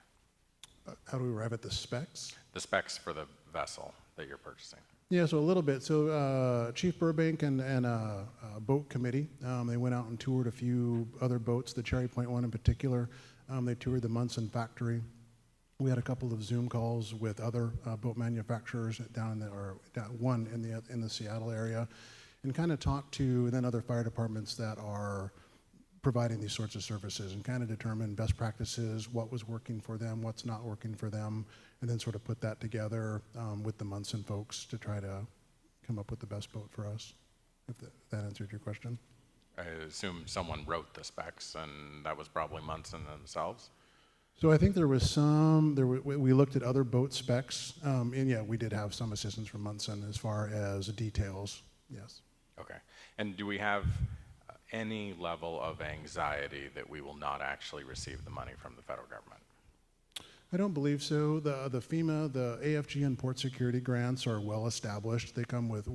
How do we arrive at the specs? The specs for the vessel that you're purchasing. Yeah, so a little bit. So Chief Burbank and a boat committee, they went out and toured a few other boats, the Cherry Point one in particular. They toured the Munson factory. We had a couple of Zoom calls with other boat manufacturers down in the, or one in the Seattle area, and kind of talked to, and then other fire departments that are providing these sorts of services, and kind of determine best practices, what was working for them, what's not working for them, and then sort of put that together with the Munson folks to try to come up with the best boat for us, if that answered your question. I assume someone wrote the specs, and that was probably Munson themselves. So I think there was some, we looked at other boat specs, and yeah, we did have some assistance from Munson as far as details, yes. Okay. And do we have any level of anxiety that we will not actually receive the money from the federal government? I don't believe so. The FEMA, the AFG and port security grants are well established. They come with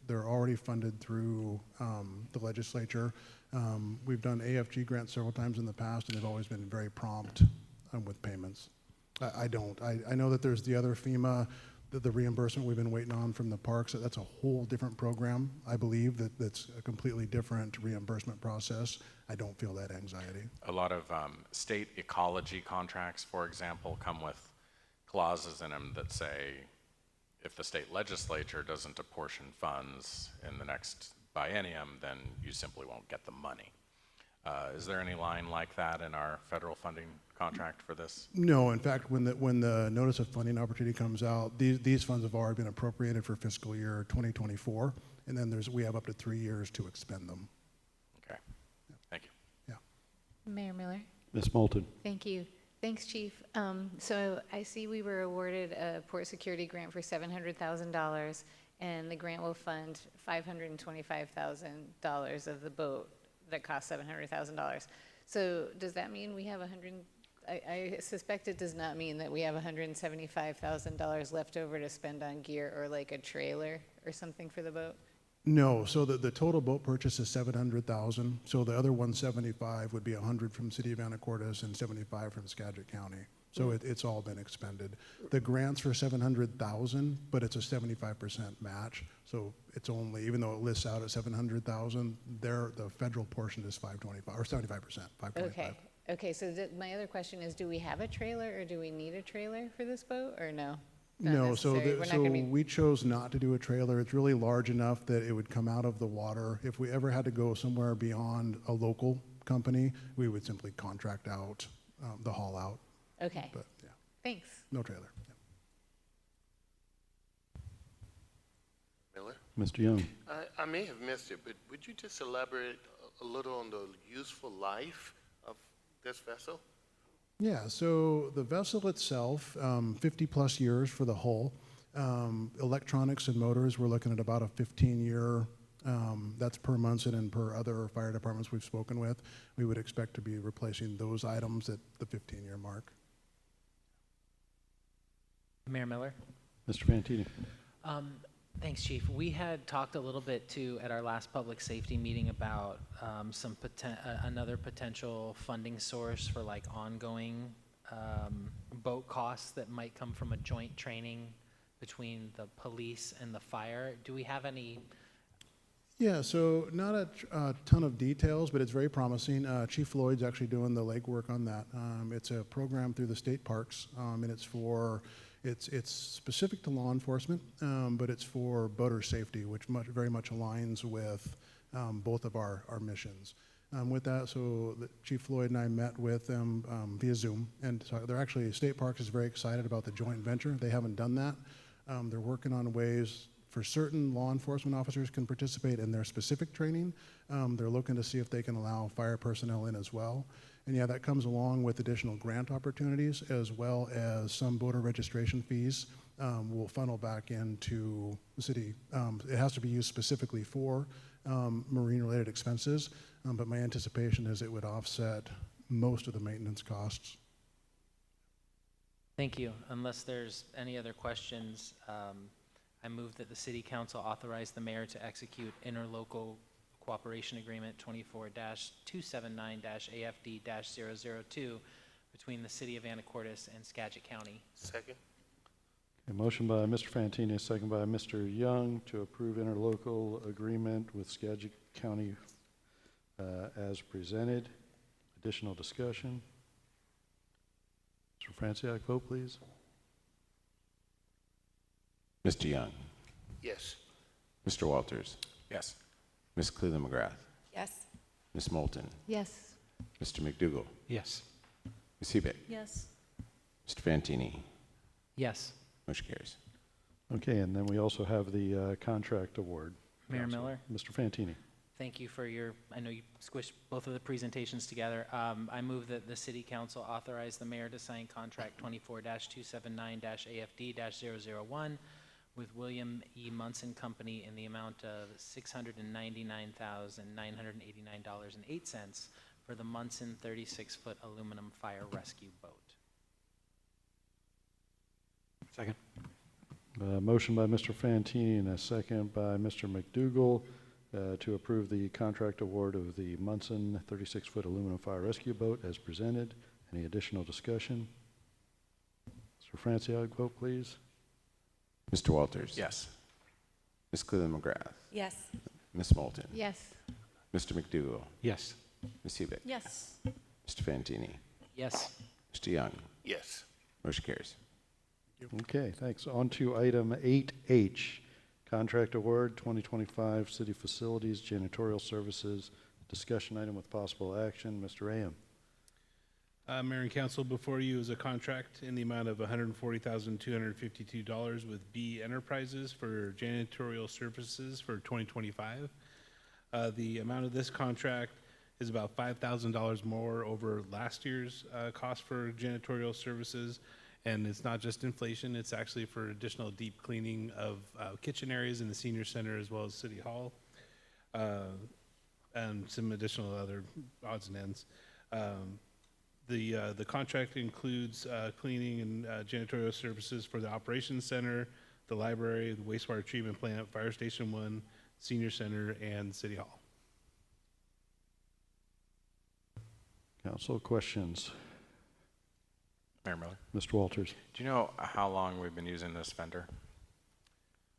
they're already funded through the legislature. We've done AFG grants several times in the past, and they've always been very prompt with payments. I know that there's the other FEMA, the reimbursement we've been waiting on from the parks. That's a whole different program, I believe, that's a completely different reimbursement process. I don't feel that anxiety. A lot of state ecology contracts, for example, come with clauses in them that say if the state legislature doesn't apportion funds in the next biennium, then you simply won't get the money. Is there any line like that in our federal funding contract for this? No, in fact, when the notice of funding opportunity comes out, these funds have already been appropriated for fiscal year 2024, and then we have up to 3 years to expend them. Okay, thank you. Yeah. Mayor Miller? Ms. Moulton. Thank you. Thanks, Chief. So I see we were awarded a port security grant for $700,000, and the grant will fund $525,000 of the boat that costs $700,000. So does that mean we have I suspect it does not mean that we have $175,000 left over to spend on gear or like a trailer or something for the boat? No, so the total boat purchase is $700,000. So the other 175 would be 100 from City of Anacortes and 75 from Skagit County. So it's all been expended. The grants for $700,000, but it's a 75% match. So it's only, even though it lists out at $700,000, the federal portion is 525 or 75%. 525. Okay. So my other question is, do we have a trailer or do we need a trailer for this boat or no? No, so we chose not to do a trailer. It's really large enough that it would come out of the water. If we ever had to go somewhere beyond a local company, we would simply contract out the haul out. Okay. But yeah. Thanks. No trailer. Yeah. Miller? Mr. Young. I may have missed it, but would you just elaborate a little on the useful life of this vessel? Yeah, so the vessel itself, 50 plus years for the hull. Electronics and motors, we're looking at about a 15-year, that's per Munson and per other fire departments we've spoken with. We would expect to be replacing those items at the 15-year mark. Mayor Miller? Mr. Fantini. Thanks, Chief. We had talked a little bit too at our last public safety meeting about another potential funding source for like ongoing boat costs that might come from a joint training between the police and the fire. Do we have any? Yeah, so not a ton of details, but it's very promising. Chief Floyd's actually doing the legwork on that. It's a program through the state parks, and it's specific to law enforcement, but it's for boater safety, which very much aligns with both of our missions. With that, so Chief Floyd and I met with them via Zoom, and so State Parks is very excited about the joint venture. They haven't done that. They're working on ways for certain law enforcement officers can participate in their specific training. They're looking to see if they can allow fire personnel in as well. And yeah, that comes along with additional grant opportunities as well as some boater registration fees will funnel back into the city. It has to be used specifically for marine-related expenses, but my anticipation is it would offset most of the maintenance costs. Thank you. Unless there's any other questions, I move that the City Council authorize the mayor to execute interlocal cooperation agreement 24-279-AFD-002 between the City of Anacortes and Skagit County. Second. A motion by Mr. Fantini, a second by Mr. Young to approve interlocal agreement with Skagit County as presented. Additional discussion? Mr. Franciac, vote please. Mr. Young, Yes. Mr. Walters, Yes. Ms. Cleveland McGrath, Yes. Ms. Moulton, Yes. Mr. McDougall, Yes. Ms. Hubick, Yes. Mr. Fantini. Yes. Motion carries. Okay, and then we also have the contract award. Mayor Council. Miller? Mr. Fantini. Thank you for your, I know you squished both of the presentations together. I move that the city council authorize the mayor to sign contract 24-279-AFD-001 with William E. Munson Company in the amount of $699,989.08 for the Munson 36-foot aluminum fire rescue boat. Second. Motion by Mr. Fantini and a second by Mr. McDougall to approve the contract award of the Munson 36-foot aluminum fire rescue boat as presented. Any additional discussion? Mr. Franciac, vote please. Mr. Walters. Yes. Ms. Cleveland McGrath, Yes. Ms. Moulton, Yes. Mr. McDougall, Yes. Ms. Hubick, Yes. Mr. Fantini, Yes. Mr. Young. Yes. Motion carries. Okay, thanks. On to item 8H, contract award 2025 city facilities janitorial services. Discussion item with possible action. Mr. Am. Mayor and council, before you is a contract in the amount of $140,252 with B Enterprises for janitorial services for 2025. The amount of this contract is about $5,000 more over last year's cost for janitorial services. And it's not just inflation, it's actually for additional deep cleaning of kitchen areas in the senior center as well as City Hall, and some additional other odds and ends. The contract includes cleaning and janitorial services for the operations center, the library, the wastewater treatment plant, Fire Station 1, Senior Center, and City Hall. Council questions. Mayor Miller? Mr. Walters. Do you know how long we've been using this vendor?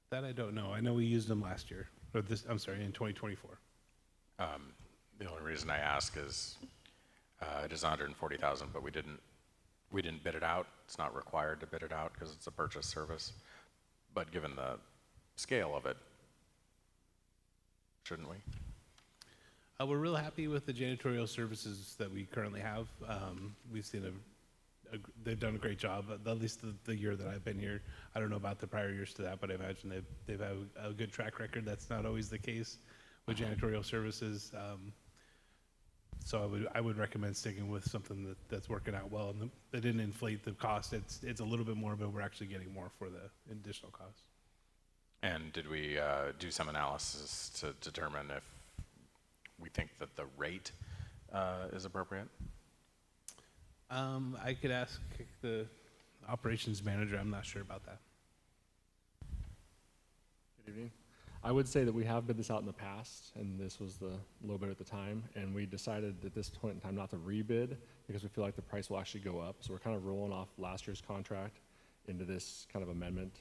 That I don't know. I know we used them last year, or this, I'm sorry, in 2024. The only reason I ask is it is 140,000, but we didn't bid it out. It's not required to bid it out because it's a purchase service. But given the scale of it, shouldn't we? We're real happy with the janitorial services that we currently have. We've seen they've done a great job, at least the year that I've been here. I don't know about the prior years to that, but I imagine they've had a good track record. That's not always the case with janitorial services. So I would recommend sticking with something that's working out well, and they didn't inflate the cost. It's a little bit more, but we're actually getting more for the additional cost. And did we do some analysis to determine if we think that the rate is appropriate? I could ask the operations manager. I'm not sure about that. Good evening. I would say that we have bid this out in the past, and this was the low bid at the time, and we decided at this point in time not to rebid because we feel like the price will actually go up. So we're kind of rolling off last year's contract into this kind of amendment.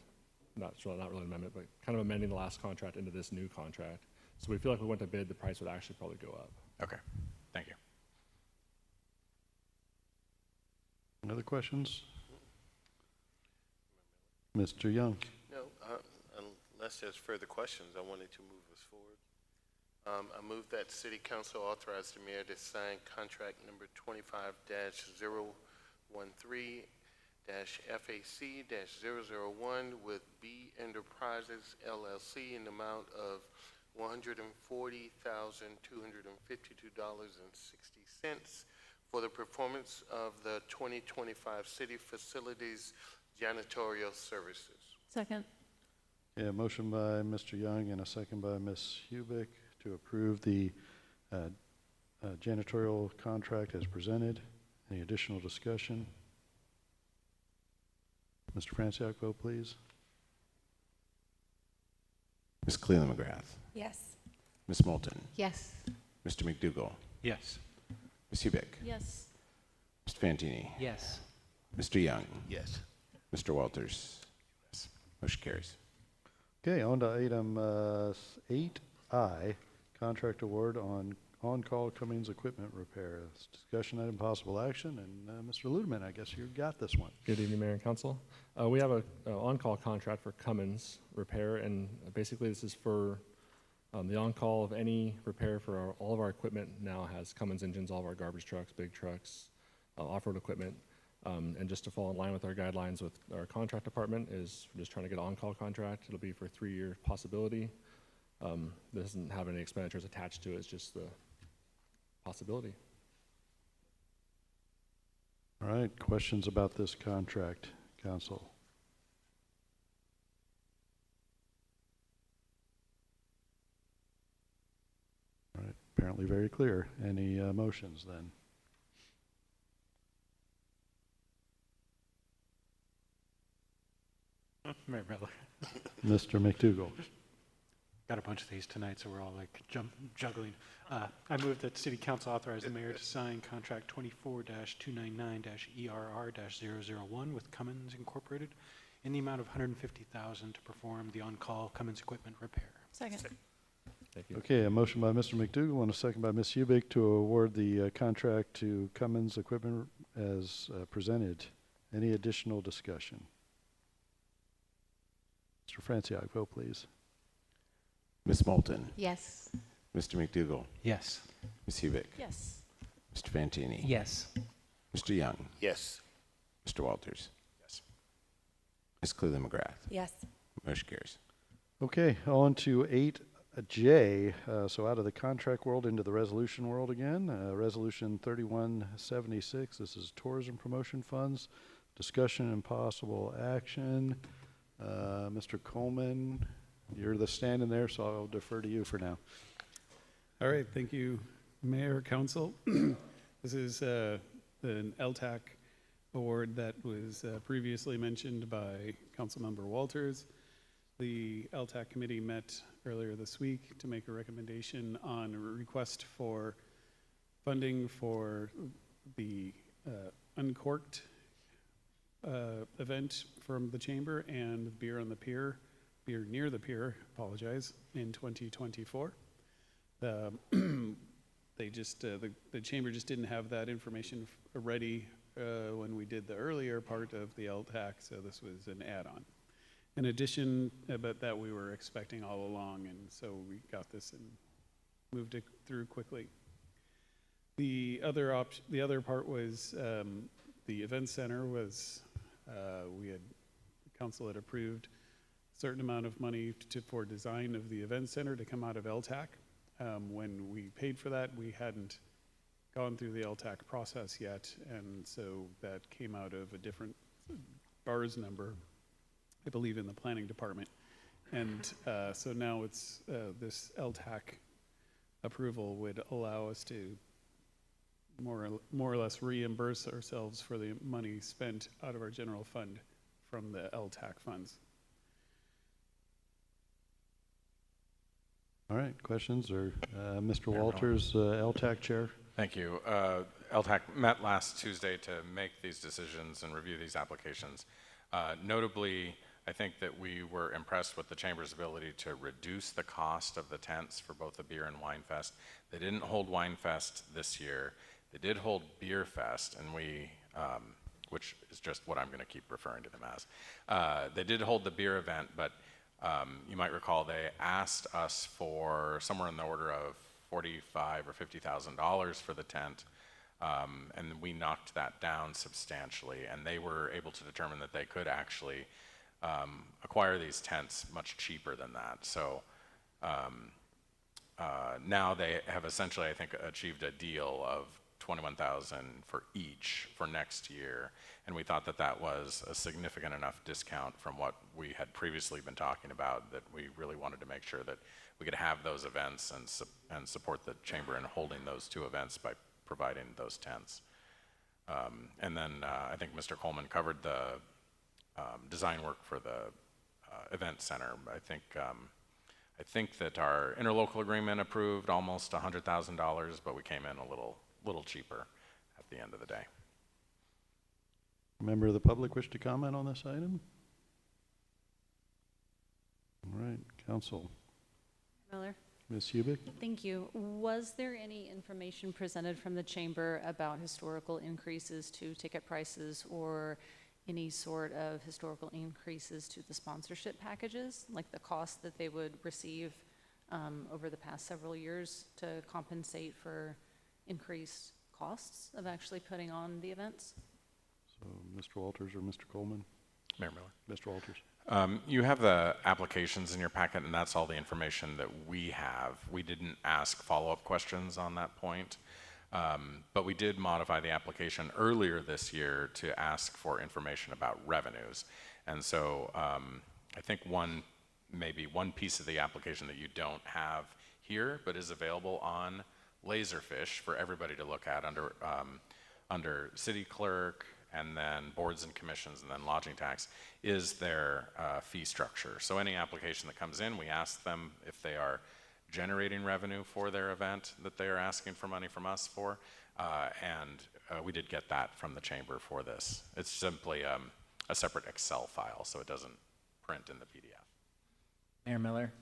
Not really an amendment, but kind of amending the last contract into this new contract. So we feel like if we went to bid, the price would actually probably go up. Okay, thank you. Any other questions? Mr. Young. No, unless there's further questions, I wanted to move us forward. I move that City Council authorize the mayor to sign contract number 25-013-FAC-001 with B Enterprises LLC in the amount of $140,252.60 for the performance of the 2025 city facilities janitorial services. Second. Yeah, motion by Mr. Young and a second by Ms. Hubick to approve the janitorial contract as presented. Any additional discussion? Mr. Franciac, vote please. Ms. Cleveland McGrath, Yes. Ms. Moulton, Yes. Mr. McDougall, Yes. Ms. Hubick, Yes. Mr. Fantini, Yes. Mr. Young, Yes. Mr. Walters, Motion carries. Okay, on to item 8I, contract award on on-call Cummings equipment repair. Discussion item, possible action, and Mr. Ludeman, I guess you got this one. Good evening, Mayor and Council. We have a on-call contract for Cummins repair, and basically this is for the on-call of any repair for all of our equipment now has Cummins engines, all of our garbage trucks, big trucks, off-road equipment. And just to fall in line with our guidelines with our contract department is we're just trying to get an on-call contract. It'll be for a 3-year possibility. This doesn't have any expenditures attached to it. It's just the possibility. All right, questions about this contract, council? All right, apparently very clear. Any motions then? Mayor Miller. Mr. McDougall. Got a bunch of these tonight, so we're all like juggling. I move that City Council authorize the mayor to sign contract 24-299-ERR-001 with Cummins Incorporated in the amount of $150,000 to perform the on-call Cummins equipment repair. Second. Thank you. Okay, a motion by Mr. McDougall and a second by Ms. Hubick to award the contract to Cummins Equipment as presented. Any additional discussion? Mr. Franciac, vote please. Ms. Moulton, Yes. Mr. McDougall, Yes. Ms. Hubick, Yes. Mr. Fantini, Yes. Mr. Young, Yes. Mr. Walters, Yes. Ms. Cleland McGrath. Yes. Motion carries. Okay, on to 8J. So out of the contract world into the resolution world again. Resolution 3176. This is tourism promotion funds. Discussion and possible action. Mr. Coleman, you're the standing there, so I'll defer to you for now. All right, thank you, Mayor, Council. This is an LTAC award that was previously mentioned by Councilmember Walters. The LTAC committee met earlier this week to make a recommendation on a request for funding for the Uncorked event from the chamber and beer on the pier, beer near the pier, apologize, in 2024. They just the chamber just didn't have that information ready when we did the earlier part of the LTAC, so this was an add-on. In addition, but that we were expecting all along, and so we got this and moved it through quickly. The other part was the event center was council had approved a certain amount of money for design of the event center to come out of LTAC. When we paid for that, we hadn't gone through the LTAC process yet, and so that came out of a different BARS number, I believe, in the planning department. And so now it's this LTAC approval would allow us to more or less reimburse ourselves for the money spent out of our general fund from the LTAC funds. All right, questions or Mr. Walters, LTAC chair? Thank you. LTAC met last Tuesday to make these decisions and review these applications. Notably, I think that we were impressed with the Chamber's ability to reduce the cost of the tents for both the Beer and Wine Fest. They didn't hold Wine Fest this year. They did hold Beer Fest, and we, which is just what I'm going to keep referring to them as. They did hold the beer event, but you might recall they asked us for somewhere in the order of $45,000 or $50,000 for the tent, and we knocked that down substantially, and they were able to determine that they could actually acquire these tents much cheaper than that. So now they have essentially, I think, achieved a deal of $21,000 for each for next year, and we thought that that was a significant enough discount from what we had previously been talking about that we really wanted to make sure that we could have those events and support the chamber in holding those two events by providing those tents. And then I think Mr. Coleman covered the design work for the event center. I think that our interlocal agreement approved almost $100,000, but we came in a little cheaper at the end of the day. Member of the public wish to comment on this item? Council. Miller? Ms. Hubick? Thank you. Was there any information presented from the chamber about historical increases to ticket prices or any sort of historical increases to the sponsorship packages, like the cost that they would receive over the past several years to compensate for increased costs of actually putting on the events? So Mr. Walters or Mr. Coleman? Mayor Miller. Mr. Walters. You have the applications in your packet, and that's all the information that we have. We didn't ask follow-up questions on that point, but we did modify the application earlier this year to ask for information about revenues. And so I think maybe one piece of the application that you don't have here, but is available on Laserfish for everybody to look at under city clerk, and then boards and commissions, and then lodging tax, is their fee structure. So any application that comes in, we ask them if they are generating revenue for their event that they are asking for money from us for, and we did get that from the chamber for this. It's simply a separate Excel file, so it doesn't print in the PDF. Mayor Miller?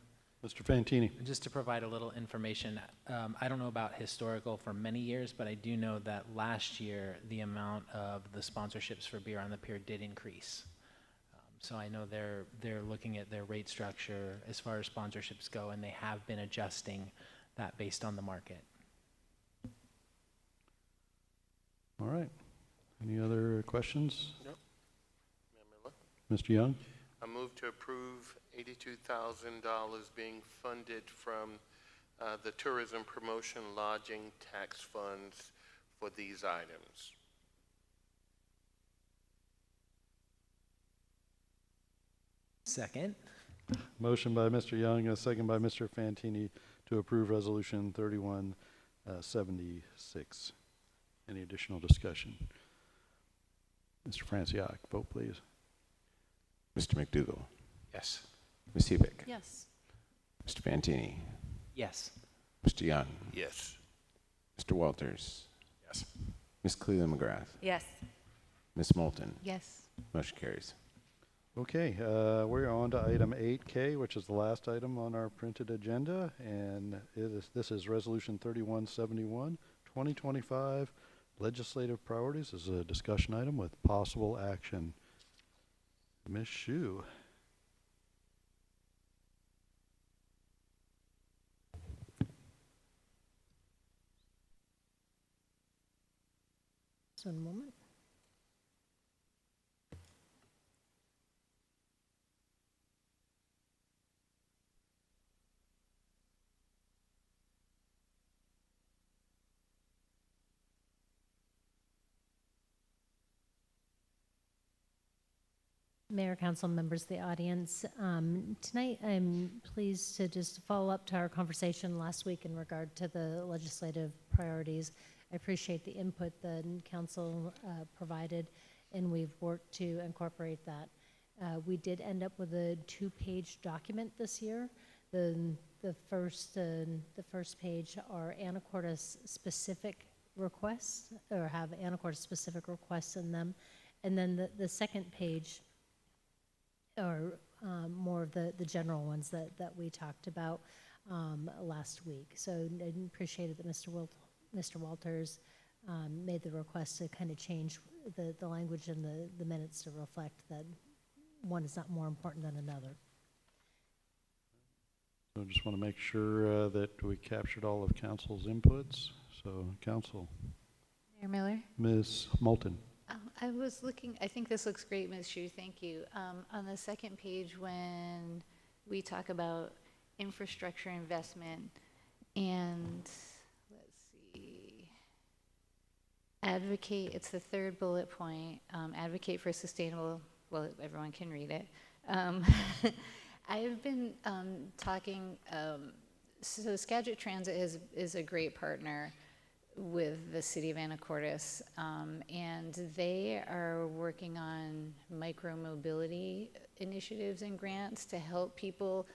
Mr. Fantini. Just to provide a little information, I don't know about historical for many years, but I do know that last year the amount of the sponsorships for Beer on the Pier did increase. So I know they're looking at their rate structure as far as sponsorships go, and they have been adjusting that based on the market. All right. Any other questions? Nope. Mayor Miller? Mr. Young? I move to approve $82,000 being funded from the Tourism Promotion Lodging Tax Funds for these items. Second. Motion by Mr. Young, a second by Mr. Fantini to approve Resolution 3176. Any additional discussion? Mr. Franciac, vote please. Mr. McDougall? Yes. Ms. Hubick? Yes. Mr. Fantini? Yes. Mr. Young? Yes. Mr. Walters? Yes. Ms. Cleland McGrath? Yes. Ms. Moulton? Yes. Motion carries. Okay, we're on to item 8K, which is the last item on our printed agenda, and this is Resolution 3171, 2025 Legislative Priorities. This is a discussion item with possible action. Ms. Shu. Just one moment. Mayor, council members, the audience. Tonight, I'm pleased to just follow up to our conversation last week in regard to the legislative priorities. I appreciate the input that council provided, and we've worked to incorporate that. We did end up with a 2-page document this year. The first page are Anacortes specific requests, or have Anacortes specific requests in them, and then the second page or more of the general ones that we talked about last week. So I appreciated that Mr. Walters made the request to kind of change the language in the minutes to reflect that one is not more important than another. So I just want to make sure that we captured all of council's inputs. So council. Mayor Miller? Ms. Moulton. I was looking, I think this looks great, Ms. Shu, thank you. On the second page, when we talk about infrastructure investment and, let's see, advocate, it's the third bullet point, advocate for sustainable, well, everyone can read it. I've been talking, so Skagit Transit is a great partner with the city of Anacortes, and they are working on micro-mobility initiatives and grants to help people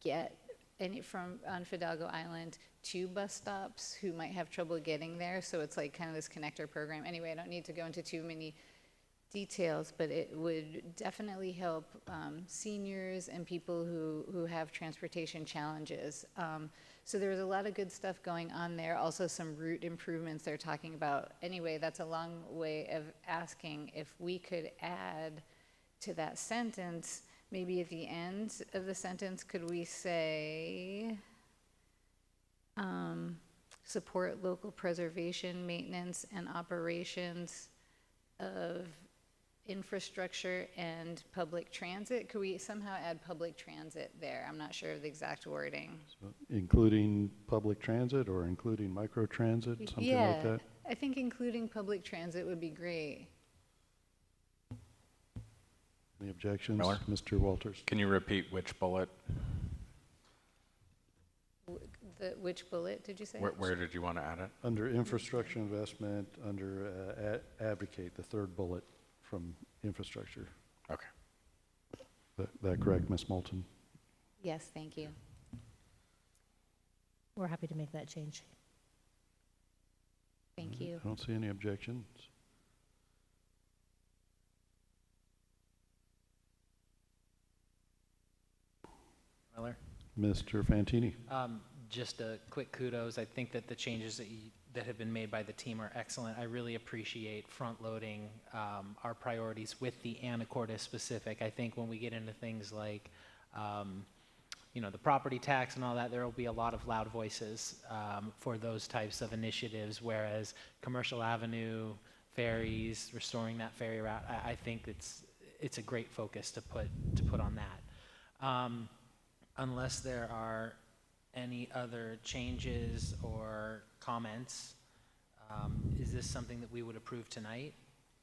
get on Fidalgo Island to bus stops who might have trouble getting there. So it's like kind of this connector program. Anyway, I don't need to go into too many details, but it would definitely help seniors and people who have transportation challenges. So there's a lot of good stuff going on there. Also some route improvements they're talking about. Anyway, that's a long way of asking if we could add to that sentence, maybe at the end of the sentence, could we say, support local preservation, maintenance, and operations of infrastructure and public transit? Could we somehow add public transit there? I'm not sure of the exact wording. So including public transit or including microtransit, something like that? I think including public transit would be great. Any objections? Miller? Mr. Walters? Can you repeat which bullet? Which bullet did you say? Where did you want to add it? Under infrastructure investment, under advocate, the third bullet from infrastructure. Okay. That correct, Ms. Moulton? Yes, thank you. We're happy to make that change. Thank you. I don't see any objections. Miller? Mr. Fantini? Just a quick kudos. I think that the changes that have been made by the team are excellent. I really appreciate front-loading our priorities with the Anacortes specific. I think when we get into things like, the property tax and all that, there will be a lot of loud voices for those types of initiatives, whereas Commercial Avenue, ferries, restoring that ferry route, I think it's a great focus to put on that. Unless there are any other changes or comments, is this something that we would approve tonight,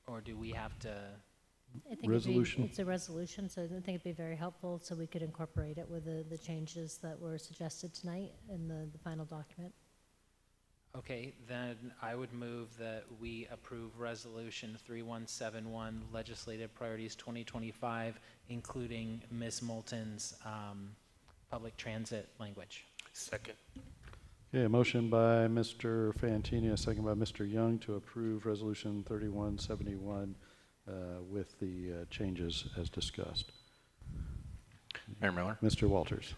or do we have to? I think Resolution. it's a resolution, so I think it'd be very helpful so we could incorporate it with the changes that were suggested tonight in the final document. Okay, then I would move that we approve Resolution 3171, Legislative Priorities 2025, including Ms. Moulton's public transit language. Second. Okay, a motion by Mr. Fantini, a second by Mr. Young to approve Resolution 3171 with the changes as discussed. Mayor Miller? Mr. Walters?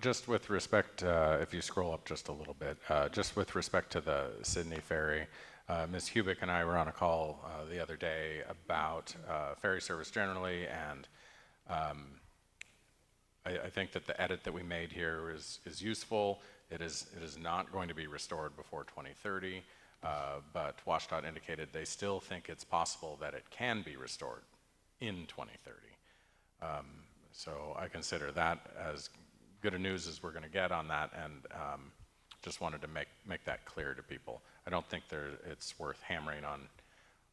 Just with respect, if you scroll up just a little bit, just with respect to the Sydney ferry, Ms. Hubick and I were on a call the other day about ferry service generally, and I think that the edit that we made here is useful. It is not going to be restored before 2030, but WashDOT indicated they still think it's possible that it can be restored in 2030. So I consider that as good a news as we're going to get on that, and just wanted to make that clear to people. I don't think it's worth hammering on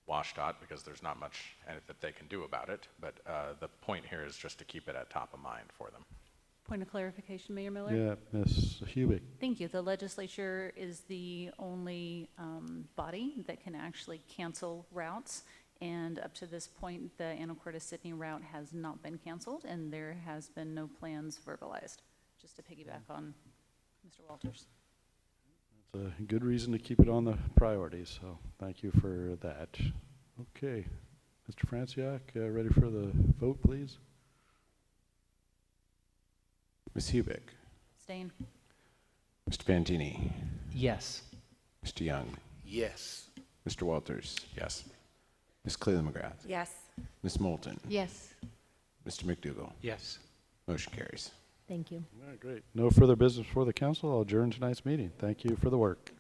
WashDOT because there's not much that they can do about it, but the point here is just to keep it at top of mind for them. Point of clarification, Mayor Miller? Yeah, Ms. Hubick. Thank you. The legislature is the only body that can actually cancel routes. And up to this point, the Anacortes Sydney route has not been canceled, and there has been no plans verbalized. Just to piggyback on Mr. Walters. It's a good reason to keep it on the priorities, so thank you for that. Okay, Mr. Franciac, ready for the vote, please? Ms. Hubick? Abstain. Mr. Fantini? Yes. Mr. Young? Yes. Mr. Walters? Yes. Ms. Cleland McGrath? Yes. Ms. Moulton? Yes. Mr. McDougall? Yes. Motion carries. Thank you. All right, great. No further business before the council. I'll adjourn tonight's meeting. Thank you for the work.